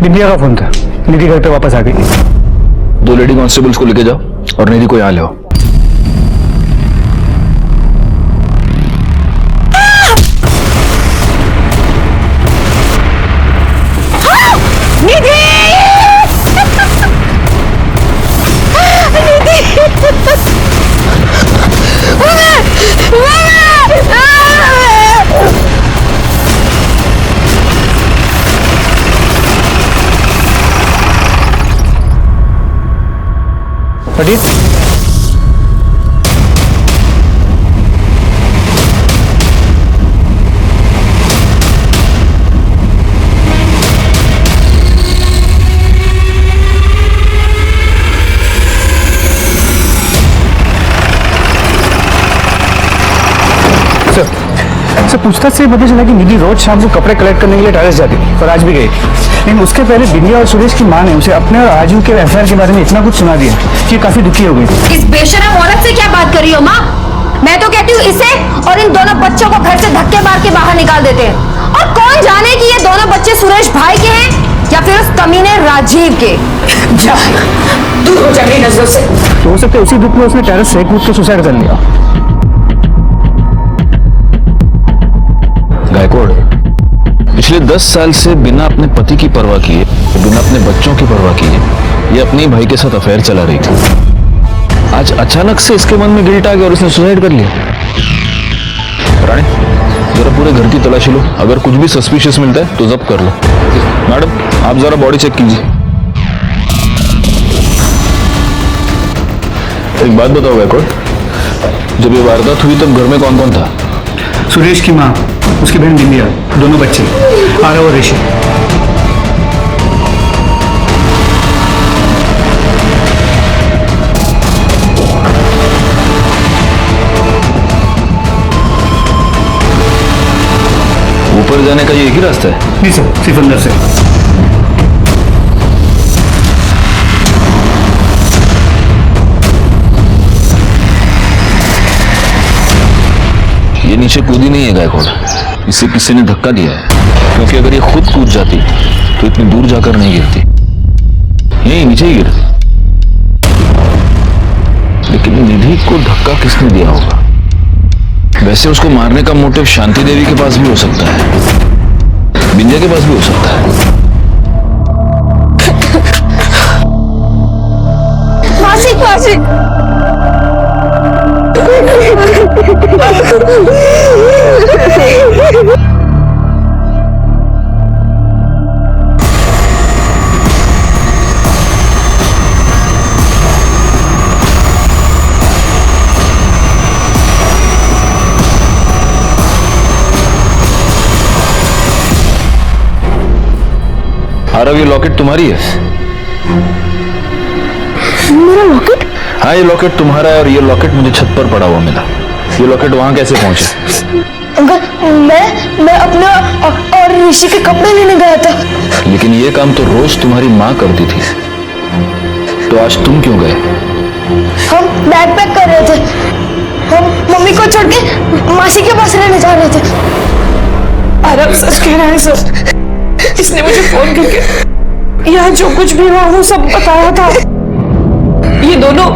निधिया का फोन था, निधि घर पे वापस आ गई। 2 लेडी कांस्टेबल्स को लेके जाओ और निधि को यहाँ ले आओ। Ready? सर, पूछताछ से पता चला कि निधि रोज शाम को कपड़े कलेक्ट करने के लिए टेरेस जाती थी और आज भी गई। लेकिन उसके पहले दिव्या और सुरेश की मां ने उसे अपने और राजू के अफेयर के बारे में इतना कुछ सुना दिया कि काफी दुखी हो गई। इस बेशरम औरत से क्या बात कर रही हो माँ? मैं तो कहती हूँ इसे और इन दोनों बच्चों को घर से धक्के मार के बाहर निकाल देते हैं। और कौन जाने कि ये दोनों बच्चे सुरेश भाई के हैं या फिर उस कमीने राजीव के। जा, दूर हो जा मेरी नजरों से। तो हो सकता है उसी दुख में उसने टेरेस से कूद के सुसाइड कर लिया। गायकवाड़, पिछले 10 साल से बिना अपने पति की परवाह किए, बिना अपने बच्चों की परवाह किए, ये अपने भाई के साथ अफेयर चला रही थी। आज अचानक से इसके मन में गिल्ट आ गया और इसने सुसाइड कर लिया। राणे, जरा पूरे घर की तलाशी लो, अगर कुछ भी सस्पिशियस मिलता है तो जब्त कर लो। मैडम, आप जरा बॉडी चेक कीजिए। एक बात बताओ गायकवाड़, जब ये वारदात हुई तब घर में कौन कौन था? सुरेश की माँ, उसकी बहन बिंदिया, दोनों बच्चे आरव और ऋषि। ऊपर जाने का ये एक ही रास्ता है? नहीं सर, सिर्फ अंदर से। ये नीचे कूदी नहीं है गायकवाड़, इसे किसी ने धक्का दिया है, क्योंकि अगर ये खुद कूद जाती तो इतनी दूर जाकर नहीं गिरती, यही नीचे ही गिरती। लेकिन निधि को धक्का किसने दिया होगा? वैसे उसको मारने का मोटिव शांति देवी के पास भी हो सकता है, बिंदिया के पास भी हो सकता है। मासी मासी आरव, ये लॉकेट तुम्हारी है? मेरा लॉकेट? हाँ, ये लॉकेट तुम्हारा है और ये लॉकेट मुझे छत पर पड़ा हुआ मिला। ये लॉकेट वहां कैसे पहुंचे? अंकल, मैं अपना और ऋषि के कपड़े लेने गया था। लेकिन ये काम तो रोज तुम्हारी माँ करती थी, तो आज तुम क्यों गए? हम बैग पैक कर रहे थे, हम मम्मी को छोड़ के मासी के पास रहने जा रहे थे। आरव सच कह रहा है सर, इसने मुझे फोन करके यहाँ जो कुछ भी हुआ वो सब बताया था। ये दोनों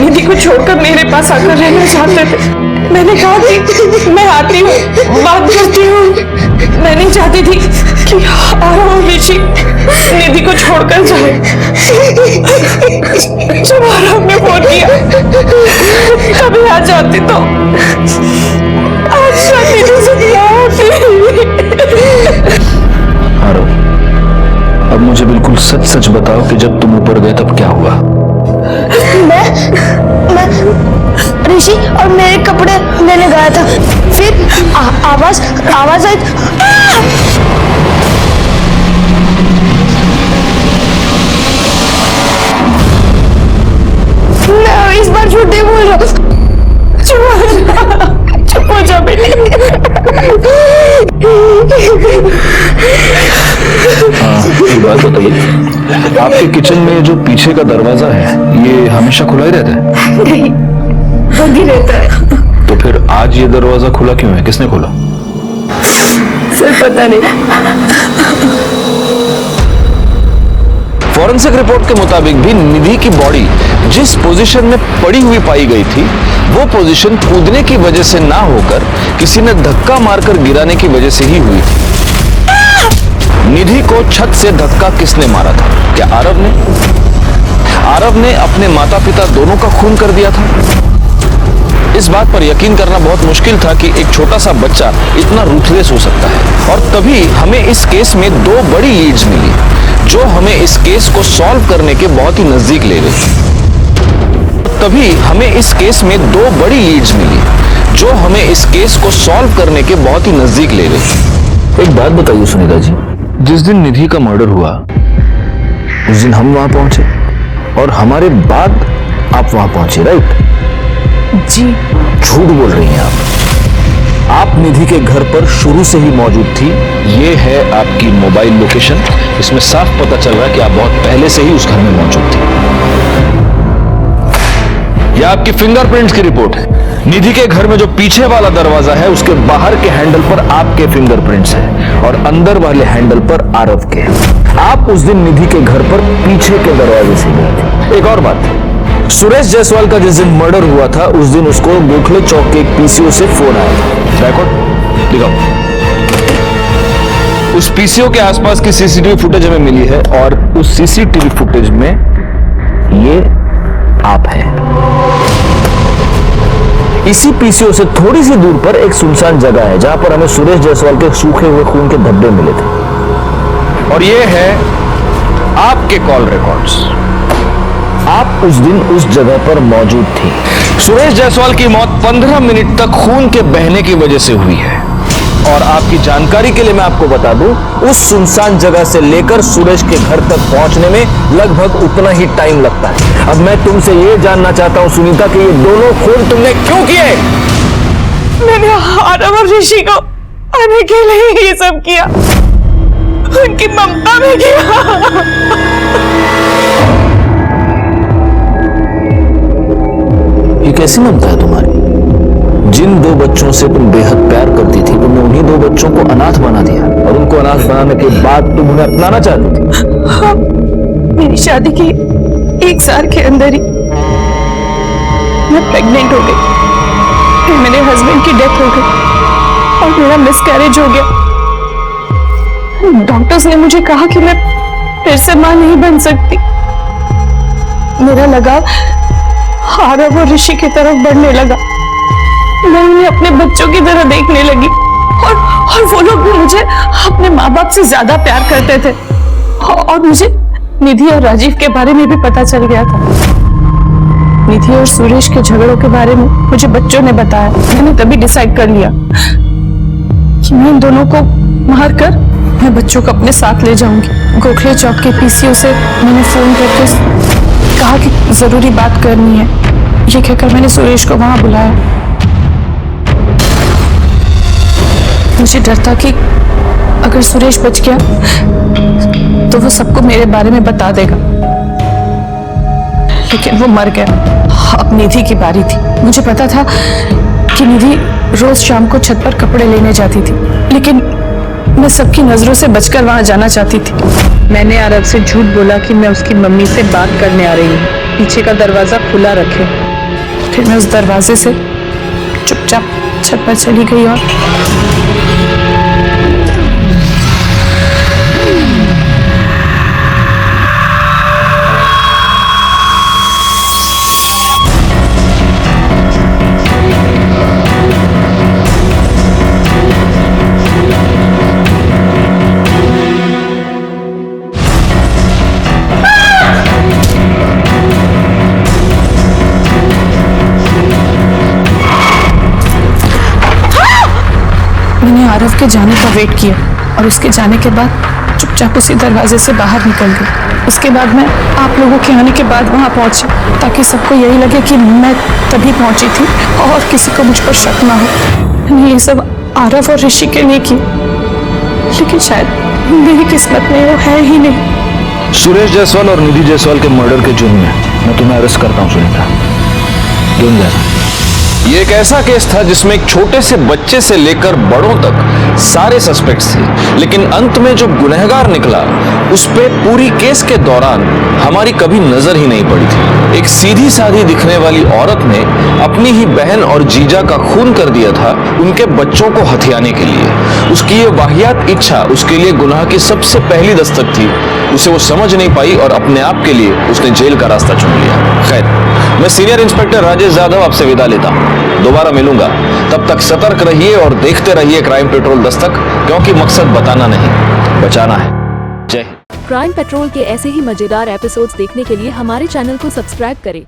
निधि को छोड़कर मेरे पास आकर रहना चाहते थे। मैंने कहा कि मैं आती हूँ, बात करती हूँ। मैं नहीं चाहती थी कि आरव और ऋषि निधि को छोड़कर जाए। जब आरव ने फोन किया कभी आ जाती तो आज शादी से आरव, अब मुझे बिल्कुल सच सच बताओ कि जब तुम ऊपर गए तब क्या हुआ? मैं ऋषि और मेरे कपड़े लेने गया था, फिर आवाज आई। मैं इस बार झूठ नहीं बोल रहा। चुप हो जा बेटी। एक बात बताइए, आपके किचन में जो पीछे का दरवाजा है ये हमेशा खुला ही रहता है? नहीं, बंद ही रहता है। तो फिर आज ये दरवाजा खुला क्यों है? किसने खोला? सर पता नहीं। फॉरेंसिक रिपोर्ट के मुताबिक भी निधि की बॉडी जिस पोजीशन में पड़ी हुई पाई गई थी वो पोजीशन कूदने की वजह से ना होकर किसी ने धक्का मारकर गिराने की वजह से ही हुई थी। निधि को छत से धक्का किसने मारा था? क्या आरव ने? आरव ने अपने माता पिता दोनों का खून कर दिया था। इस बात पर यकीन करना बहुत मुश्किल था कि एक छोटा सा बच्चा इतना रूथलेस हो सकता है। और तभी हमें इस केस में दो बड़ी लीड्स मिली जो हमें इस केस को सॉल्व करने के बहुत ही नजदीक ले गई। तभी हमें इस केस में दो बड़ी लीड्स मिली जो हमें इस केस को सॉल्व करने के बहुत ही नजदीक ले गई। एक बात बताइए सुनीता जी, जिस दिन निधि का मर्डर हुआ उस दिन हम वहां पहुंचे और हमारे बाद आप वहां पहुंचे, राइट? जी। झूठ बोल रही हैं आप निधि के घर पर शुरू से ही मौजूद थी। ये है आपकी मोबाइल लोकेशन, इसमें साफ पता चल रहा है कि आप बहुत पहले से ही उस घर में मौजूद थी। यह आपकी फिंगरप्रिंट्स की रिपोर्ट है। निधि के घर में जो पीछे वाला दरवाजा है उसके बाहर के हैंडल पर आपके फिंगरप्रिंट्स हैं और अंदर वाले हैंडल पर आरव के। आप उस दिन निधि के घर पर पीछे के दरवाजे से गए थे। एक और बात, सुरेश जायसवाल का जिस दिन मर्डर हुआ था उस दिन उसको गोखले चौक के एक पीसीओ से फोन आया था। रिकॉर्ड दिखाओ। उस पीसीओ के आसपास की सीसीटीवी फुटेज हमें मिली है और उस सीसीटीवी फुटेज में ये आप हैं। इसी पीसीओ से थोड़ी सी दूर पर एक सुनसान जगह है जहां पर हमें सुरेश जायसवाल के सूखे हुए खून के धब्बे मिले थे। और ये है आपके कॉल रिकॉर्ड्स। आप उस दिन उस जगह पर मौजूद थी। सुरेश जायसवाल की मौत 15 मिनट तक खून के बहने की वजह से हुई है। और आपकी जानकारी के लिए मैं आपको बता दूं, उस सुनसान जगह से लेकर सुरेश के घर तक पहुंचने में लगभग उतना ही टाइम लगता है। अब मैं तुमसे ये जानना चाहता हूं सुनीता कि ये दोनों खून तुमने क्यों किए? मैंने आरव और ऋषि को आने के लिए ये सब किया, उनकी ममता में किया। ये कैसी ममता है तुम्हारी? जिन दो बच्चों से तुम बेहद प्यार करती थी, तुमने उन्हीं दो बच्चों को अनाथ बना दिया और उनको अनाथ बनाने के बाद तुम उन्हें अपनाना चाहती थी। हाँ, मेरी शादी के 1 साल के अंदर ही मैं प्रेग्नेंट हो गई, फिर मेरे हस्बैंड की डेथ हो गई और मेरा मिसकैरेज हो गया। डॉक्टर्स ने मुझे कहा कि मैं फिर से मां नहीं बन सकती। मेरा लगाव आरव और ऋषि की तरफ बढ़ने लगा। मैं उन्हें अपने बच्चों की तरह देखने लगी और वो लोग भी मुझे अपने माँ बाप से ज्यादा प्यार करते थे। और मुझे निधि और राजीव के बारे में भी पता चल गया था। निधि और सुरेश के झगड़ों के बारे में मुझे बच्चों ने बताया। मैंने तभी डिसाइड कर लिया कि मैं इन दोनों को मारकर मैं बच्चों को अपने साथ ले जाऊंगी। गोखले चौक के पीसीओ से मैंने फोन करके कहा कि जरूरी बात करनी है। ये कहकर मैंने सुरेश को वहां बुलाया। मुझे डर था कि अगर सुरेश बच गया तो वो सबको मेरे बारे में बता देगा, लेकिन वो मर गया। अब निधि की बारी थी। मुझे पता था कि निधि रोज शाम को छत पर कपड़े लेने जाती थी, लेकिन मैं सबकी नजरों से बचकर वहां जाना चाहती थी। मैंने आरव से झूठ बोला कि मैं उसकी मम्मी से बात करने आ रही हूँ, पीछे का दरवाजा खुला रखे। फिर मैं उस दरवाजे से चुपचाप छत पर चली गई और आरव के जाने का वेट किया और उसके जाने के बाद चुपचाप उसी दरवाजे से बाहर निकल गई। उसके बाद मैं आप लोगों के आने के बाद वहां पहुंची ताकि सबको यही लगे कि मैं तभी पहुंची थी और किसी को मुझ पर शक ना हो। मैंने ये सब आरव और ऋषि के लिए की, लेकिन शायद मेरी किस्मत में वो है ही नहीं। सुरेश जायसवाल और निधि जायसवाल के मर्डर के जुर्म में मैं तुम्हें अरेस्ट करता हूँ सुनीता। क्यों जाना? ये एक ऐसा केस था जिसमें एक छोटे से बच्चे से लेकर बड़ों तक सारे सस्पेक्ट्स थे, लेकिन अंत में जो गुनहगार निकला उस पे पूरी केस के दौरान हमारी कभी नजर ही नहीं पड़ी थी। एक सीधी साधी दिखने वाली औरत ने अपनी ही बहन और जीजा का खून कर दिया था उनके बच्चों को हथियाने के लिए। उसकी ये वाहियात इच्छा उसके लिए गुनाह की सबसे पहली दस्तक थी। उसे वो समझ नहीं पाई और अपने आप के लिए उसने जेल का रास्ता चुन लिया। खैर, मैं सीनियर इंस्पेक्टर राजेश यादव आपसे विदा लेता हूँ। दोबारा मिलूंगा, तब तक सतर्क रहिए और देखते रहिए क्राइम पेट्रोल दस्तक, क्योंकि मकसद बताना नहीं, बचाना है। जय हिंद। क्राइम पेट्रोल के ऐसे ही मजेदार एपिसोड्स देखने के लिए हमारे चैनल को सब्सक्राइब करें